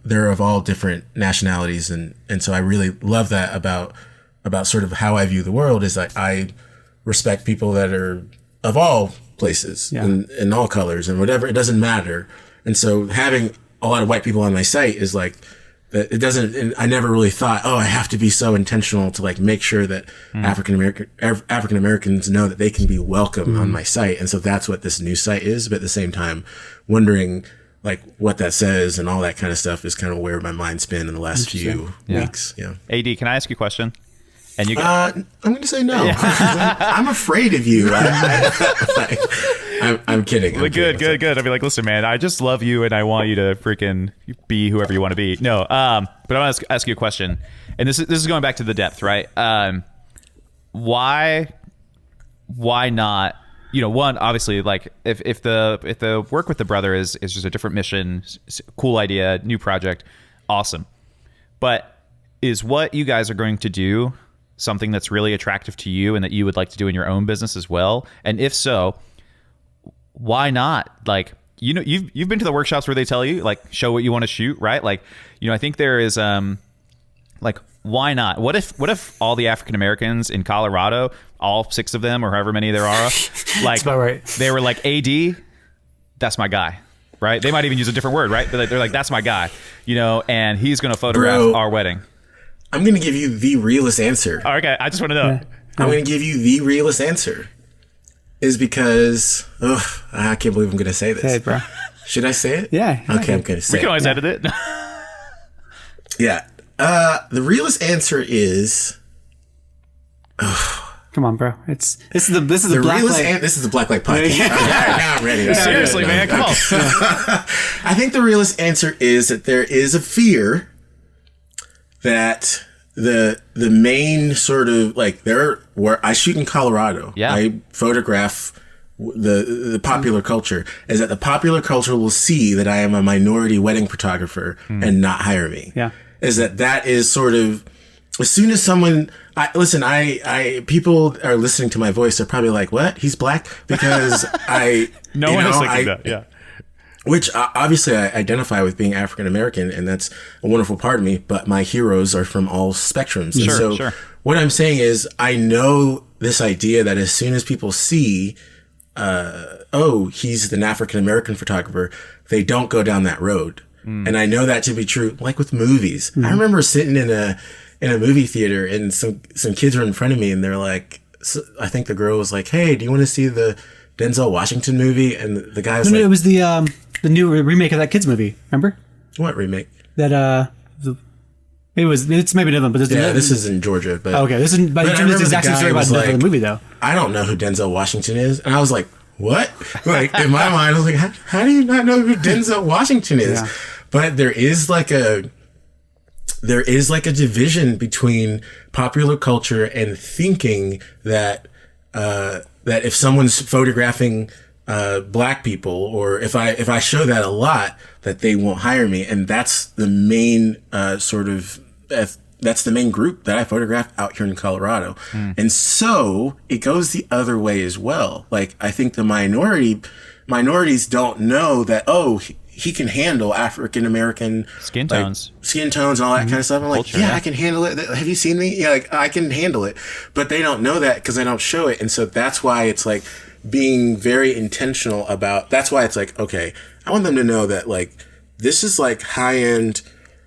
they're of all different nationalities, and so I really love that about sort of how I view the world is that I respect people that are of all places and all colors and whatever. It doesn't matter. And so having a lot of white people on my site is like, it doesn't, and I never really thought, I have to be so intentional to like make sure that African Americans know that they can be welcome on my site. And so that's what this new site is. But at the same time, wondering like what that says and all that kind of stuff is kind of where my mind's been in the last few weeks. Yeah. AD, can I ask you a question? And you I'm going to say no. I'm afraid of you. I'm kidding. Good. I'd be like, listen, man, I just love you and I want you to freaking be whoever you want to be. No, but I want to ask you a question. And this is going back to the depth, right? Why not? One, obviously, like if the work with the brother is just a different mission, cool idea, new project, awesome. But is what you guys are going to do something that's really attractive to you and that you would like to do in your own business as well? And if so, why not? Like, you've been to the workshops where they tell you like show what you want to shoot, right? Like, I think there is like, why not? What if all the African Americans in Colorado, all 6 of them or however many there are, like they were like, AD, that's my guy, right? They might even use a different word, right? But they're like, that's my guy, and he's going to photograph our wedding. I'm going to give you the realest answer. Oh, okay, I just want to know. Yeah. I'm going to give you the realest answer. Is because I can't believe I'm going to say this. Hey, bro. Should I say it? Yeah. Okay, I'm going to say it. We can always edit it. Yeah. The realest answer is. Come on, bro. This is the Blacklight. This is the Blacklight podcast. Yeah. Now I'm ready. Seriously, man, come on. I think the realest answer is that there is a fear that the main sort of like where I shoot in Colorado. Yeah. I photograph the popular culture, is that the popular culture will see that I am a minority wedding photographer and not hire me. Yeah. Is that is sort of, as soon as someone, people are listening to my voice, they're probably like, what? He's black? Because no one is thinking that. Yeah. Which obviously I identify with being African American, and that's a wonderful part of me, but my heroes are from all spectrums. And so what I'm saying is I know this idea that as soon as people see, he's an African American photographer, they don't go down that road. And I know that to be true, like with movies. I remember sitting in a movie theater and some kids were in front of me and they're like, I think the girl was like, hey, do you want to see the Denzel Washington movie? And the guy was it was the new remake of that kids movie. Remember? What remake? That it's maybe different, but this is in Georgia. But okay, this is but it's the exact same story about the movie though. I don't know who Denzel Washington is, and I was like, what? Like in my mind, I was like, how do you not know who Denzel Washington is? Yeah. But there is like a division between popular culture and thinking that if someone's photographing black people, or if I show that a lot, that they won't hire me, and that's the main that's the main group that I photograph out here in Colorado. And so it goes the other way as well. Like I think the minorities don't know that he can handle African American skin tones, and all that kind of stuff. I'm like, culture, I can handle it. Have you seen me? Yeah, like I can handle it. But they don't know that because I don't show it. And so that's why it's like being very intentional about, that's why it's like, okay, I want them to know that like, this is like high-end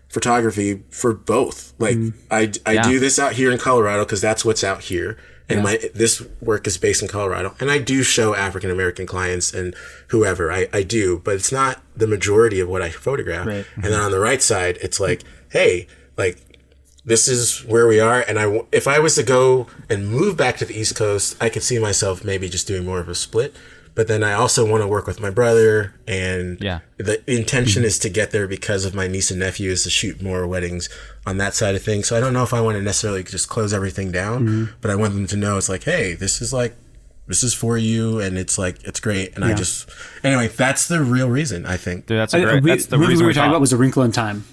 photography for both. Like I do this out here in Colorado because that's what's out here. And this work is based in Colorado. And I do show African American clients and whoever I do, but it's not the majority of what I photograph. Right. And then on the right side, it's like, hey, like this is where we are. And if I was to go and move back to the East Coast, I could see myself maybe just doing more of a split. but then I also want to work with my brother, and Yeah. the intention is to get there because of my niece and nephew, is to shoot more weddings on that side of things. So I don't know if I want to necessarily just close everything down, but I want them to know it's like, hey, this is for you, and it's like, it's great. And anyway, that's the real reason, I think. Dude, that's the movie reason we were talking about was A Wrinkle in Time.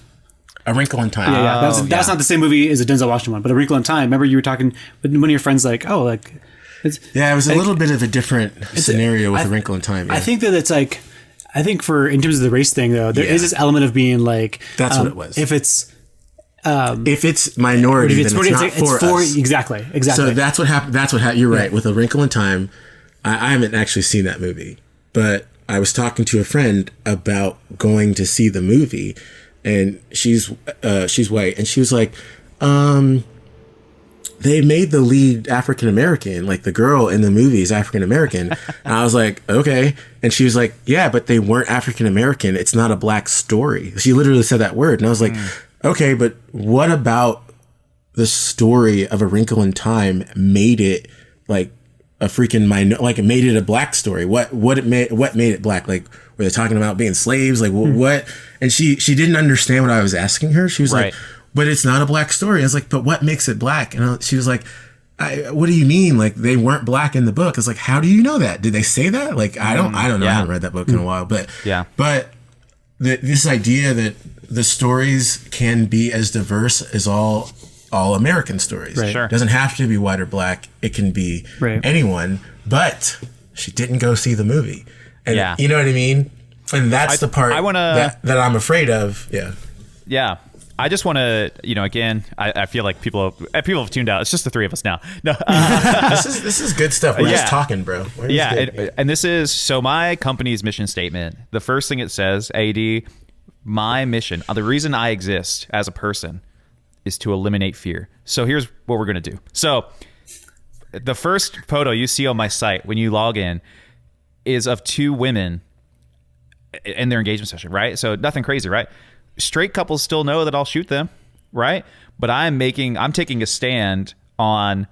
A Wrinkle in Time. Yeah. That's not the same movie as the Denzel Washington one, but A Wrinkle in Time. Remember you were talking with one of your friends, like, oh, like, it's, Yeah, it was a little bit of a different scenario with A Wrinkle in Time. Yeah. I think that it's like, I think in terms of the race thing though, there is this element of being like, that's what it was. If it's minority, then it's not for us. Exactly. So that's what happened. You're right. With A Wrinkle in Time, I haven't actually seen that movie, but I was talking to a friend about going to see the movie, and she's white, and she was like, they made the lead African American, like the girl in the movie is African American. And I was like, okay. And she was like, yeah, but they weren't African American. It's not a black story. She literally said that word. And I was like, okay, but what about the story of A Wrinkle in Time made it like a freaking like it made it a black story? What made it black? Like, were they talking about being slaves? Like what? And she didn't understand what I was asking her. She was like, but it's not a black story. I was like, but what makes it black? And she was like, what do you mean? Like, they weren't black in the book. I was like, how do you know that? Did they say that? Like, I don't know. I haven't read that book in a while, but this idea that the stories can be as diverse as all American stories. Right. Sure. It doesn't have to be white or black. It can be anyone, but she didn't go see the movie. And you know what I mean? And that's the part that I'm afraid of. Yeah. Yeah. I just want to, again, I feel like people have tuned out. It's just the three of us now. No, this is good stuff. We're just talking, bro. And this is, so my company's mission statement, the first thing it says, AD, my mission, the reason I exist as a person is to eliminate fear. So here's what we're going to do. So the first photo you see on my site when you log in is of two women in their engagement session, right? So nothing crazy, right? Straight couples still know that I'll shoot them, right? But I'm taking a stand on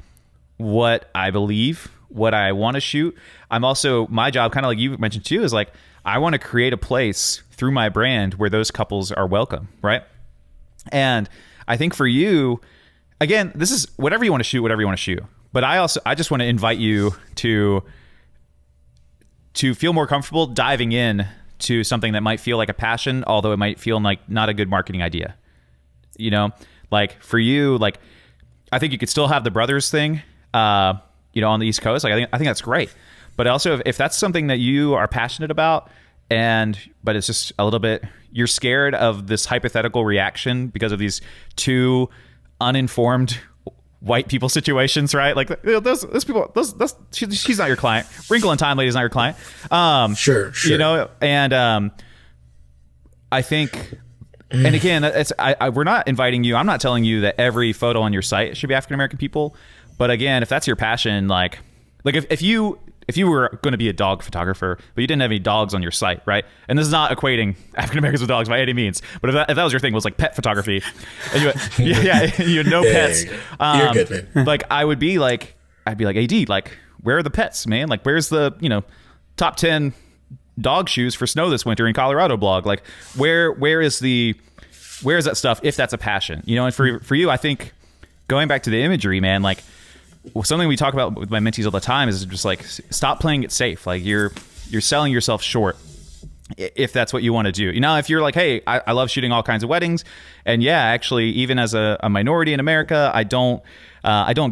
what I believe, what I want to shoot. I'm also, my job, kind of like you mentioned too, is like, I want to create a place through my brand where those couples are welcome, right? And I think for you, again, this is whatever you want to shoot. But I just want to invite you to feel more comfortable diving in to something that might feel like a passion, although it might feel like not a good marketing idea. Like for you, like, I think you could still have the brothers thing, on the East Coast. Like, I think that's great. But also, if that's something that you are passionate about, but it's just a little bit, you're scared of this hypothetical reaction because of these two uninformed white people situations, right? Like, those people, she's not your client. Wrinkle in Time lady is not your client. Sure. And I think, and again, we're not inviting you. I'm not telling you that every photo on your site should be African American people. But again, if that's your passion, like if you were going to be a dog photographer, but you didn't have any dogs on your site, right? And this is not equating African Americans with dogs by any means, but if that was your thing, was like pet photography, and you had no pets, you're good, man. Like I'd be like, AD, like, where are the pets, man? Like, where's the top 10 dog shoes for snow this winter in Colorado blog? Like, where is that stuff if that's a passion? And for you, I think going back to the imagery, man, like, something we talk about with my mentees all the time is just like, stop playing it safe. Like, you're selling yourself short if that's what you want to do. If you're like, hey, I love shooting all kinds of weddings, and actually, even as a minority in America, I don't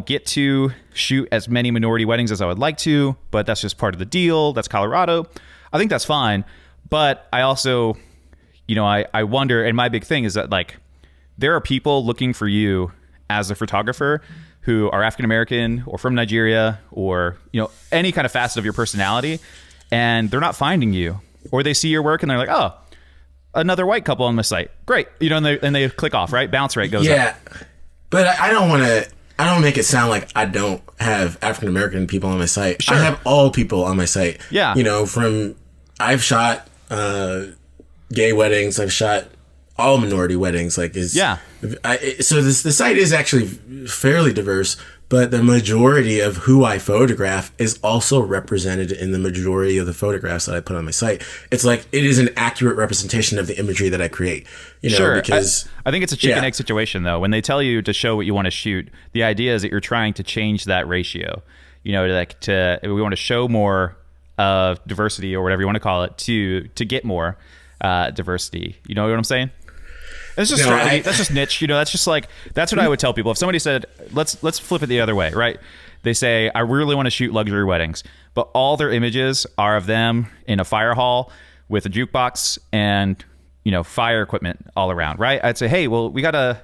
get to shoot as many minority weddings as I would like to, but that's just part of the deal. That's Colorado. I think that's fine. But I also, I wonder, and my big thing is that, like, there are people looking for you as a photographer who are African American or from Nigeria or any kind of facet of your personality, and they're not finding you, or they see your work and they're like, oh, another white couple on my site, great, and they click off, right? Bounce rate goes up. Yeah, but I don't make it sound like I don't have African American people on my site. Sure. I have all people on my site. Yeah, I've shot gay weddings, I've shot all minority weddings. Like, so the site is actually fairly diverse, but the majority of who I photograph is also represented in the majority of the photographs that I put on my site. It's like it is an accurate representation of the imagery that I create. You know, Sure. because I think it's a chicken egg situation though. When they tell you to show what you want to shoot, the idea is that you're trying to change that ratio. You know, we want to show more of diversity or whatever you want to call it to get more diversity. You know what I'm saying? It's just strategy. That's just niche. You know, that's just like, that's what I would tell people. If somebody said, let's flip it the other way, right? They say, I really want to shoot luxury weddings, but all their images are of them in a fire hall with a jukebox and, you know, fire equipment all around, right? I'd say, hey, well, we gotta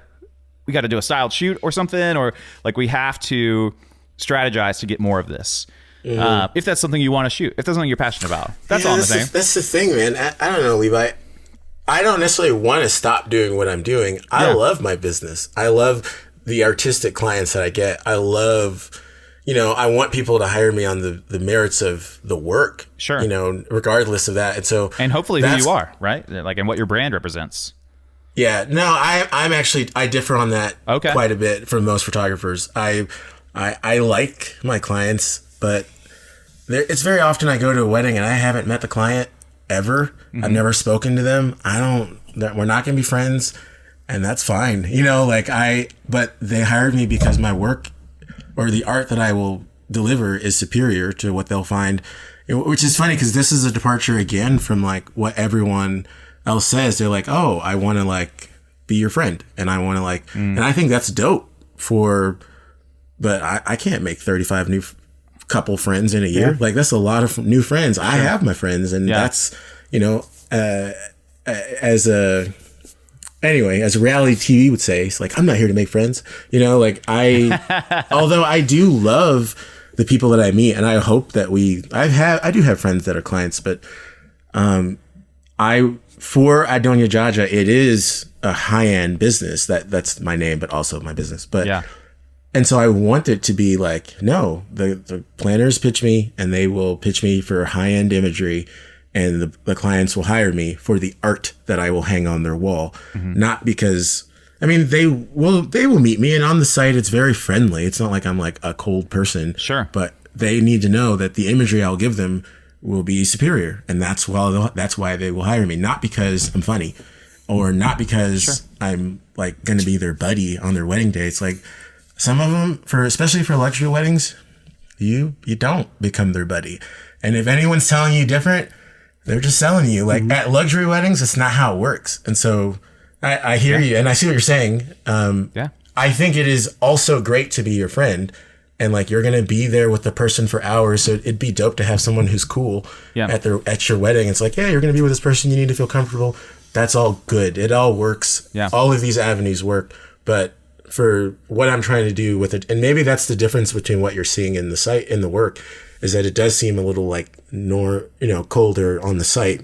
do a styled shoot or something, or like we have to strategize to get more of this. If that's something you want to shoot, if that's something you're passionate about, that's all I'm saying. That's the thing, man. I don't know, Levi. I don't necessarily want to stop doing what I'm doing. I love my business. I love the artistic clients that I get. I love, you know, I want people to hire me on the merits of the work. Sure. You know, regardless of that. And hopefully who you are, right? Like, and what your brand represents. Yeah. No, I differ on that quite a bit from most photographers. I like my clients, but it's very often I go to a wedding and I haven't met the client ever. I've never spoken to them. We're not going to be friends, and that's fine. You know, like but they hired me because my work or the art that I will deliver is superior to what they'll find, which is funny because this is a departure again from like what everyone else says. They're like, oh, I want to like be your friend, and I want to like, and I think that's dope but I can't make 35 new couple friends in a year. Like that's a lot of new friends. I have my friends, and that's, you know, as reality TV would say, it's like, I'm not here to make friends, you know, like although I do love the people that I meet, and I hope that I do have friends that are clients, but for Adonye Jaja, it is a high-end business. That's my name, but also my business. But and so I want it to be like, no, the planners pitch me, and they will pitch me for high-end imagery, and the clients will hire me for the art that I will hang on their wall. Not because, I mean, they will meet me, and on the site it's very friendly. It's not like I'm like a cold person. Sure. But they need to know that the imagery I'll give them will be superior, and that's why they will hire me. Not because I'm funny, or not because I'm like going to be their buddy on their wedding day. It's like, some of them, especially for luxury weddings, you don't become their buddy. And if anyone's telling you different, they're just selling you. Like at luxury weddings, it's not how it works. And so I hear you, and I see what you're saying. I think it is also great to be your friend, and like you're gonna be there with the person for hours. So it'd be dope to have someone who's cool at your wedding. It's like, yeah, you're gonna be with this person. You need to feel comfortable. That's all good. It all works. Yeah. All of these avenues work, but for what I'm trying to do with it, and maybe that's the difference between what you're seeing in the site, in the work, is that it does seem a little like colder on the site.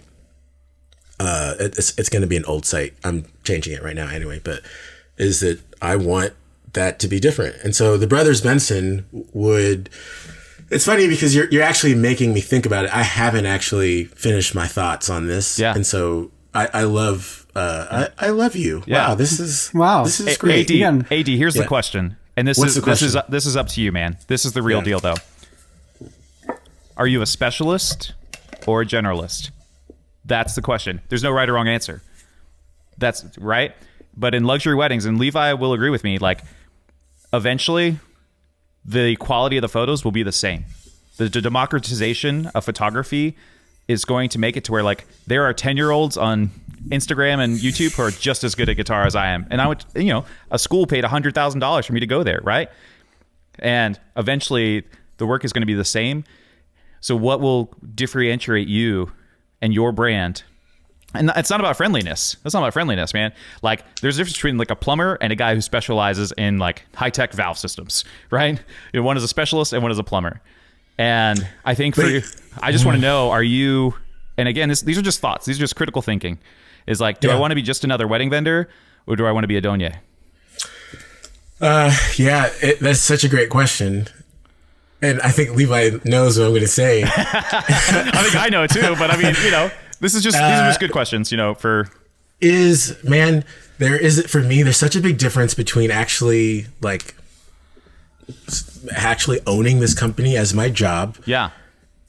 It's going to be an old site. I'm changing it right now anyway, but is that I want that to be different. And so the Brothers Benson it's funny because you're actually making me think about it. I haven't actually finished my thoughts on this. Yeah. And so I love you. Yeah. Wow. This is great. AD, here's the question. And this is up to you, man. This is the real deal though. Are you a specialist or a generalist? That's the question. There's no right or wrong answer. That's right. But in luxury weddings, and Levi will agree with me, like eventually the quality of the photos will be the same. The democratization of photography is going to make it to where like there are 10-year-olds on Instagram and YouTube who are just as good at guitar as I am. And I would, a school paid $100,000 for me to go there, right? And eventually the work is going to be the same. So what will differentiate you and your brand? And it's not about friendliness. That's not about friendliness, man. Like there's a difference between like a plumber and a guy who specializes in like high-tech valve systems, right? One is a specialist and one is a plumber. And I think for you, I just want to know, are you, and again, these are just thoughts. These are just critical thinking. Is like, do I want to be just another wedding vendor, or do I want to be Adonye? That's such a great question. And I think Levi knows what I'm going to say. I think I know too, but I mean, these are just good questions, for. For me, there's such a big difference between actually like actually owning this company as my job. Yeah.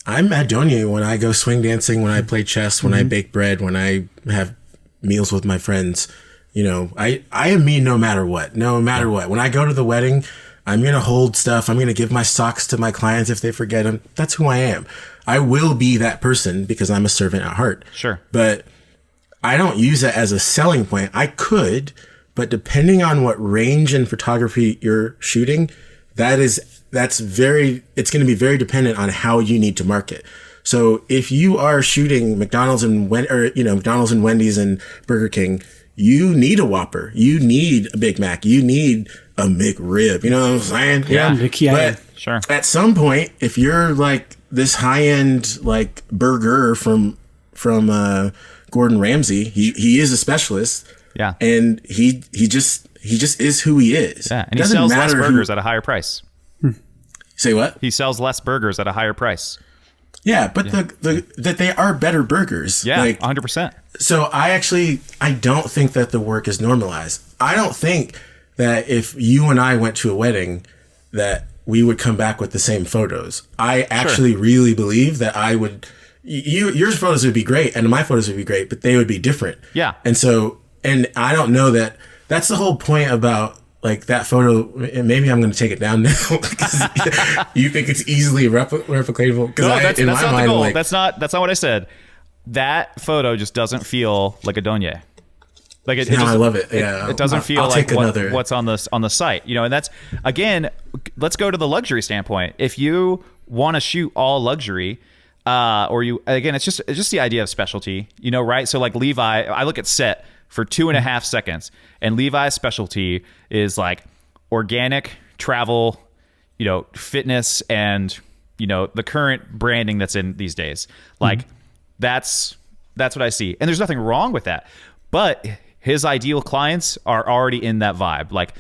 I'm Adonye when I go swing dancing, when I play chess, when I bake bread, when I have meals with my friends. You know, I am me no matter what. No matter what. When I go to the wedding, I'm going to hold stuff. I'm going to give my socks to my clients if they forget them. That's who I am. I will be that person because I'm a servant at heart. Sure. But I don't use it as a selling point. I could, but depending on what range in photography you're shooting, it's going to be very dependent on how you need to market. So if you are shooting McDonald's and Wendy's and Burger King, you need a Whopper. You need a Big Mac. You need a McRib. You know what I'm saying? Yeah. But Sure. At some point, if you're like this high end like burger from Gordon Ramsay, he is a specialist. Yeah. And he just is who he is. Yeah. And he sells less burgers at a higher price. Say what? He sells less burgers at a higher price. Yeah, but that they are better burgers. Yeah, like, 100%. So I don't think that the work is normalized. I don't think that if you and I went to a wedding that we would come back with the same photos. I actually really believe that I would. Your photos would be great, and my photos would be great, but they would be different. Yeah. And I don't know that. That's the whole point about like that photo. And maybe I'm going to take it down now because you think it's easily replicatable. Because no, that's not the goal. Like, that's not what I said. That photo just doesn't feel like Adonye. Like I love it. Yeah, it doesn't feel like what's on the site, you know. And that's, again, let's go to the luxury standpoint. If you want to shoot all luxury, it's just the idea of specialty, you know, right? So like Levi, I look at set for 2.5 seconds, and Levi's specialty is like organic travel, you know, fitness, and you know the current branding that's in these days. Like that's what I see, and there's nothing wrong with that, but his ideal clients are already in that vibe. Like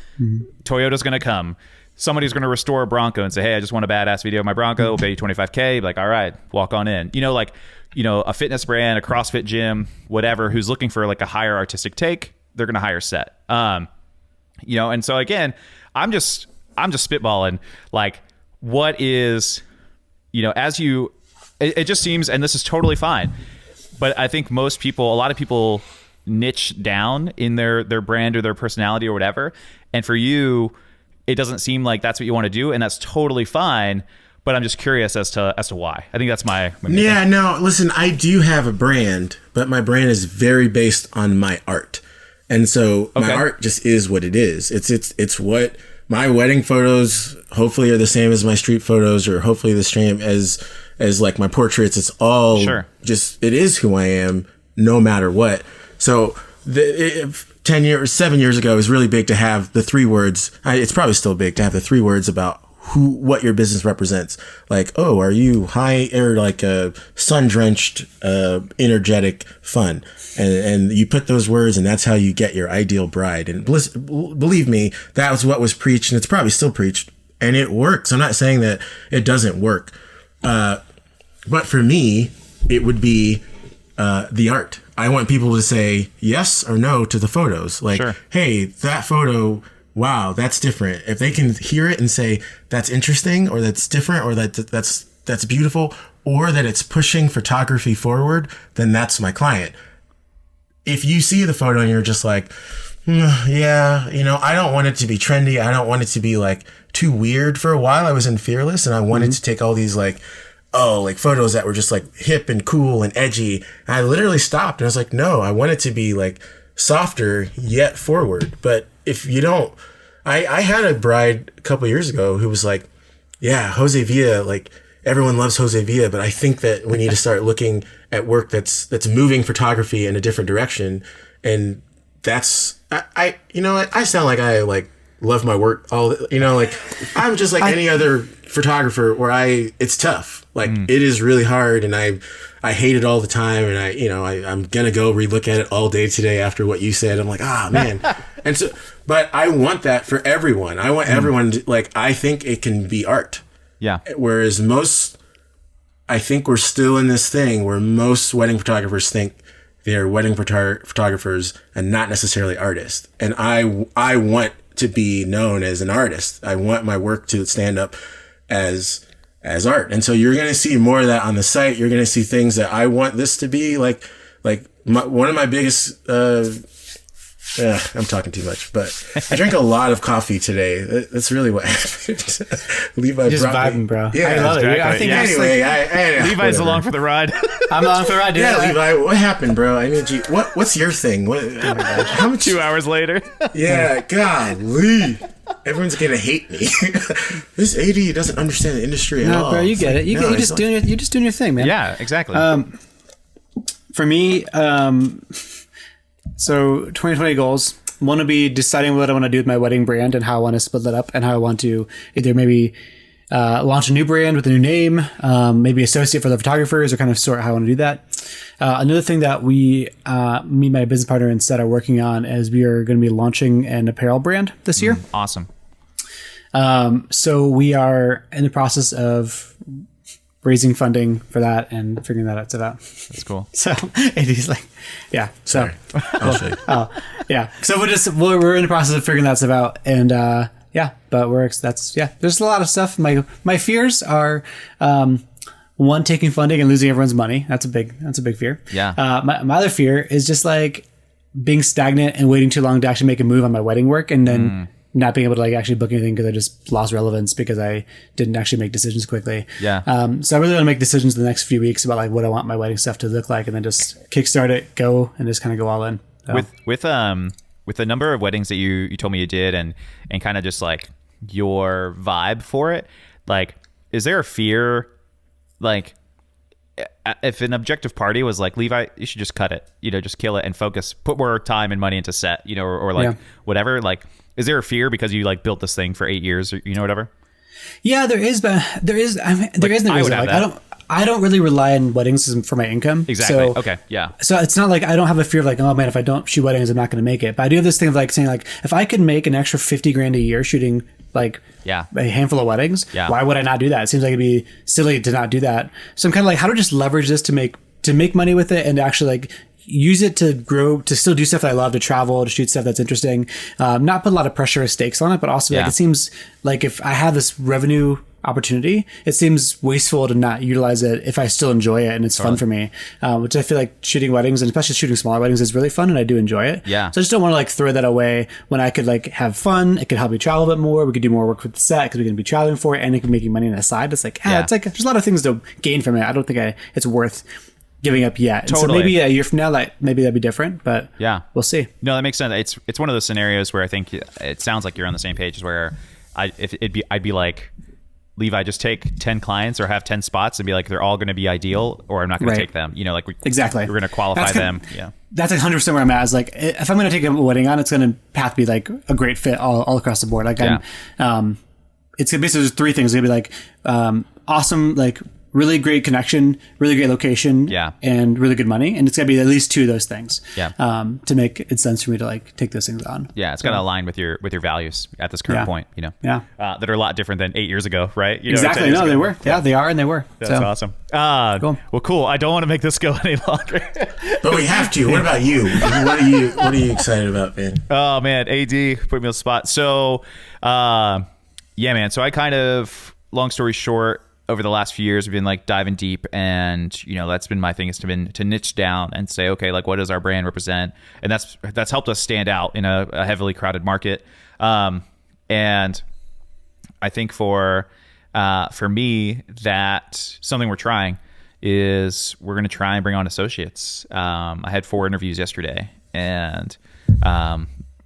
Toyota's going to come. Somebody's going to restore a Bronco and say, hey, I just want a badass video of my Bronco. We'll pay you $25K. Like, all right, walk on in. You know, like, you know, a fitness brand, a CrossFit gym, whatever, who's looking for like a higher artistic take, they're going to hire set. You know, and so again, I'm just spitballing. Like, what is, you know, it just seems, and this is totally fine, but I think a lot of people niche down in their brand or their personality or whatever. And for you, it doesn't seem like that's what you want to do, and that's totally fine. But I'm just curious as to why. I think that's my yeah. No, listen, I do have a brand, but my brand is very based on my art, and so my art just is what it is. It's what my wedding photos hopefully are the same as my street photos, or hopefully the same as like my portraits. It's all just, it is who I am, no matter what. So 7 years ago, it was really big to have the 3 words. It's probably still big to have the 3 words about what your business represents. Like, oh, are you high or like a sun-drenched, energetic, fun? And you put those words, and that's how you get your ideal bride. And believe me, that was what was preached, and it's probably still preached, and it works. I'm not saying that it doesn't work. But for me, it would be the art. I want people to say yes or no to the photos. Like, hey, that photo, wow, that's different. If they can hear it and say that's interesting, or that's different, or that's beautiful, or that it's pushing photography forward, then that's my client. If you see the photo and you're just like, yeah, you know, I don't want it to be trendy. I don't want it to be like too weird. For a while, I was in Fearless, and I wanted to take all these like photos that were just like hip and cool and edgy. And I literally stopped, and I was like, no, I want it to be like softer yet forward. But if you don't, I had a bride a couple years ago who was like, yeah, Jose Villa, like everyone loves Jose Villa, but I think that we need to start looking at work that's moving photography in a different direction. And that's, I you know what, I sound like I like love my work like I'm just like any other photographer where it's tough. Like it is really hard, and I hate it all the time, and I'm gonna go relook at it all day today after what you said. I'm like, man. And so, but I want that for everyone. I want everyone to, like, I think it can be art. Yeah. Whereas I think we're still in this thing where most wedding photographers think they're wedding photographers and not necessarily artists. And I want to be known as an artist. I want my work to stand up as art. And so you're going to see more of that on the site. You're going to see things that I want this to be one of my biggest, I'm talking too much, but I drank a lot of coffee today. That's really what happened. Levi Just brought vibing, bro. Yeah, I love it. exactly. I think anyway, Levi's whatever. along for the ride. I'm along for the ride, dude. Yeah, Levi, what happened, bro? I need you. What's your thing? What? Oh my gosh, how much? 2 hours later. Yeah, golly. Everyone's gonna hate me. This AD doesn't understand the industry at No, all. bro, you get it. You're just doing your thing, man. Yeah, exactly. For me, so 2020 goals. Want to be deciding what I want to do with my wedding brand and how I want to split that up and how I want to either maybe launch a new brand with a new name, maybe associate for the photographers, or kind of sort how I want to do that. Another thing that me and my business partner instead are working on is we are going to be launching an apparel brand this year. Awesome. So we are in the process of raising funding for that and figuring that out. That's cool. So AD's like, yeah. So I'll show you. yeah. So we're in the process of figuring that stuff out, and yeah. But there's a lot of stuff. My fears are one, taking funding and losing everyone's money. That's a big fear. Yeah. My other fear is just like being stagnant and waiting too long to actually make a move on my wedding work, and then not being able to like actually book anything because I just lost relevance because I didn't actually make decisions quickly. Yeah. So I really want to make decisions in the next few weeks about like what I want my wedding stuff to look like, and then just kickstart it, go, and just kind of go all in. So. With the number of weddings that you told me you did, and kind of just like your vibe for it, like, is there a fear, like, if an objective party was like, Levi, you should just cut it, just kill it and focus, put more time and money into set, or like whatever, like, is there a fear because you like built this thing for 8 years, or whatever? Yeah, there is, but there is. I mean, there is. I would have that. I don't really rely on weddings for my income. Exactly. So, okay. Yeah. So it's not like I don't have a fear of like, oh man, if I don't shoot weddings, I'm not going to make it. But I do have this thing of like saying like, if I could make an extra $50,000 a year shooting like a handful of weddings, why would I not do that? It seems like it'd be silly to not do that. So I'm kind of like, how to just leverage this to make money with it and actually like use it to grow, to still do stuff that I love, to travel, to shoot stuff that's interesting. Not put a lot of pressure or stakes on it, but also like it seems like if I have this revenue opportunity, it seems wasteful to not utilize it if I still enjoy it and it's fun for me, which I feel like shooting weddings and especially shooting smaller weddings is really fun and I do enjoy it. So I just don't want to like throw that away when I could like have fun. It could help me travel a bit more. We could do more work with the set because we can be traveling for it and it can be making money on the side. It's like, it's like there's a lot of things to gain from it. I don't think it's worth giving up yet. Totally. So maybe a year from now, like maybe that'd be different, but we'll see. No, that makes sense. It's one of those scenarios where I think it sounds like you're on the same page, where I'd be like, Levi, just take 10 clients or have 10 spots and be like, they're all going to be ideal, or I'm not going to take them. Like exactly. We're going to qualify them. That's like 100% where I'm at. Is like, if I'm going to take a wedding on, it's going to have to be like a great fit all across the board. Like it's basically just three things. It's going to be like, awesome, like really great connection, really great location, and really good money. And it's got to be at least two of those things to make it sense for me to like take those things on. Yeah, it's got to align with your values at this current point, that are a lot different than 8 years ago, right? Exactly. No, they were. Yeah, they are and they were. That's awesome. Cool. Well, cool. I don't want to make this go any longer. But we have to. What about you? What are you excited about, man? Oh, man. AD, put me on the spot. So, yeah, man. So I kind of, long story short, over the last few years, we've been like diving deep, and that's been my thing, is to niche down and say, okay, like what does our brand represent? And that's helped us stand out in a heavily crowded market. And I think for me, that something we're trying is we're going to try and bring on associates. I had 4 interviews yesterday, and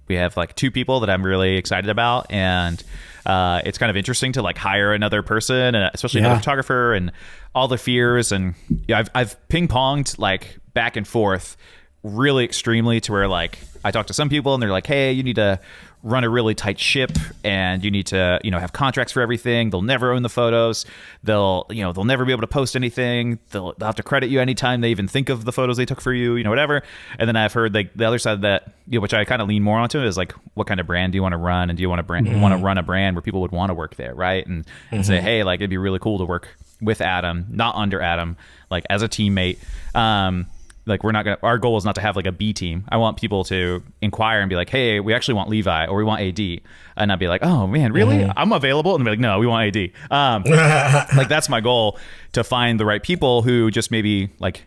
we have like 2 people that I'm really excited about, and it's kind of interesting to like hire another person, and especially another photographer, and all the fears. And I've ping ponged like back and forth really extremely to where like I talk to some people and they're like, hey, you need to run a really tight ship, and you need to have contracts for everything. They'll never own the photos. They'll never be able to post anything. They'll have to credit you anytime they even think of the photos they took for you, whatever. And then I've heard like the other side of that, which I kind of lean more onto, is like, what kind of brand do you want to run, and do you want to want to run a brand where people would want to work there, right? And say, hey, like it'd be really cool to work with Adam, not under Adam, like as a teammate. like our goal is not to have like a B team. I want people to inquire and be like, hey, we actually want Levi or we want AD. And I'd be like, oh man, really? I'm available. And they'd be like, no, we want AD. Like that's my goal, to find the right people who just maybe like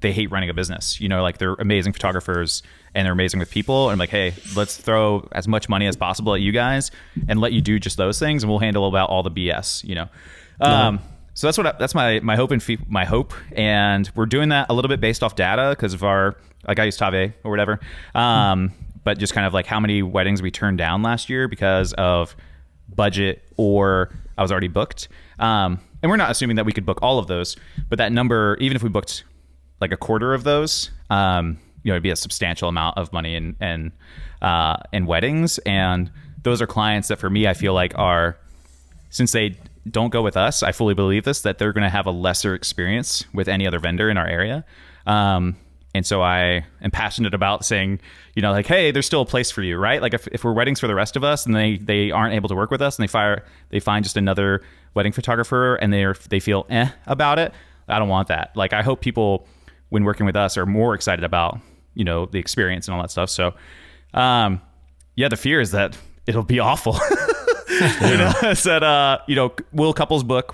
they hate running a business, like they're amazing photographers and they're amazing with people. And I'm like, hey, let's throw as much money as possible at you guys and let you do just those things. And we'll handle about all the BS, So that's my hope my hope, and we're doing that a little bit based off data because of I use Tave or whatever, but just kind of like how many weddings we turned down last year because of budget or I was already booked, and we're not assuming that we could book all of those, but that number, even if we booked like a quarter of those, it'd be a substantial amount of money in weddings, and those are clients that for me I feel like are, since they don't go with us, I fully believe this, that they're going to have a lesser experience with any other vendor in our area. And so I am passionate about saying, like, hey, there's still a place for you, right? Like if we're weddings for the rest of us and they aren't able to work with us and they find just another wedding photographer and they feel about it, I don't want that. Like I hope people when working with us are more excited about, the experience and all that stuff. So, the fear is that it'll be awful. Will couples book?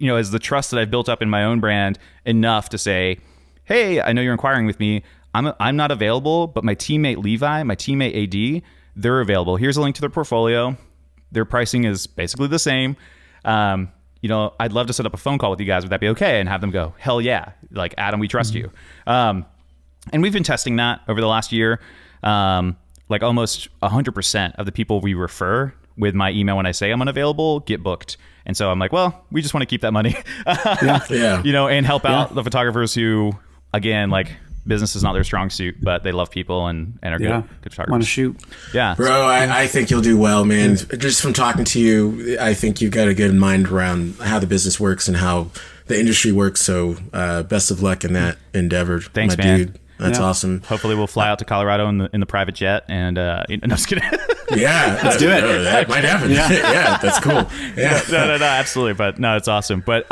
Is the trust that I've built up in my own brand enough to say, hey, I know you're inquiring with me. I'm not available, but my teammate Levi, my teammate AD, they're available. Here's a link to their portfolio. Their pricing is basically the same. I'd love to set up a phone call with you guys. Would that be okay? And have them go, hell yeah. Like, Adam, we trust you. And we've been testing that over the last year. Like almost 100% of the people we refer with my email when I say I'm unavailable get booked. And so I'm like, well, we just want to keep that money, and help out the photographers who, again, like business is not their strong suit, but they love people and are good photographers. Want to shoot. Yeah. Bro, I think you'll do well, man. Just from talking to you, I think you've got a good mind around how the business works and how the industry works. So best of luck in that endeavor. Thanks, my man. Dude. That's awesome. Hopefully we'll fly out to Colorado in the private jet and no, I'm just kidding. Yeah, let's do it. That might happen. Yeah, that's cool. Yeah, no, absolutely. But no, it's awesome. But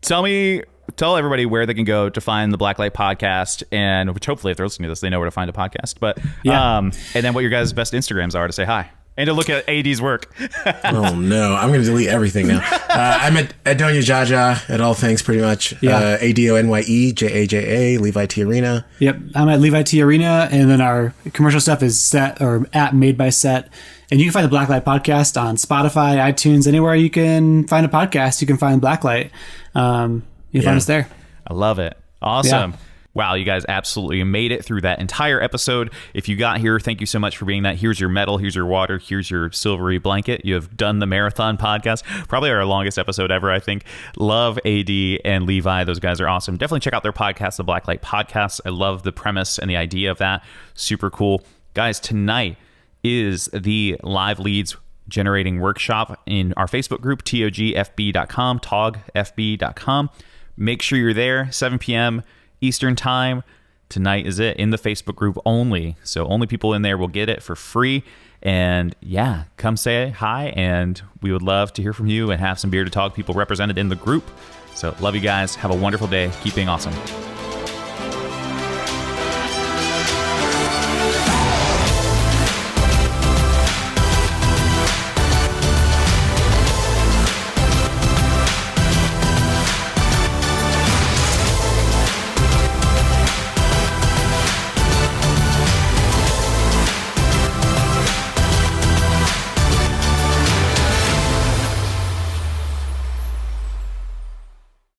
tell everybody where they can go to find the Blacklight podcast, and which hopefully if they're listening to this, they know where to find a podcast. But and then what your guys' best Instagrams are to say hi. And to look at AD's work. Oh, no. I'm going to delete everything now. I'm at Adonye Jaja at all things, pretty much. Yeah. Adonye Jaja Levi Tijerina. Yep. I'm at Levi Tijerina, and then our commercial stuff is Set or at Made by Set. And you can find the Blacklight podcast on Spotify, iTunes, anywhere you can find a podcast, you can find Blacklight. You can find us there. I love it. Awesome. Yeah. Wow, you guys absolutely made it through that entire episode. If you got here, thank you so much for being that. Here's your medal, here's your water, here's your silvery blanket. You have done the marathon podcast. Probably our longest episode ever, I think. Love AD and Levi. Those guys are awesome. Definitely check out their podcast, the Blacklight Podcast. I love the premise and the idea of that. Super cool. Guys, tonight is the live leads generating workshop in our Facebook group, togfb.com, togfb.com. Make sure you're there, 7 p.m. Eastern time. Tonight is it, in the Facebook group only. So only people in there will get it for free. And yeah, come say hi, and we would love to hear from you and have some beer to talk. People represented in the group. So love you guys. Have a wonderful day. Keep being awesome.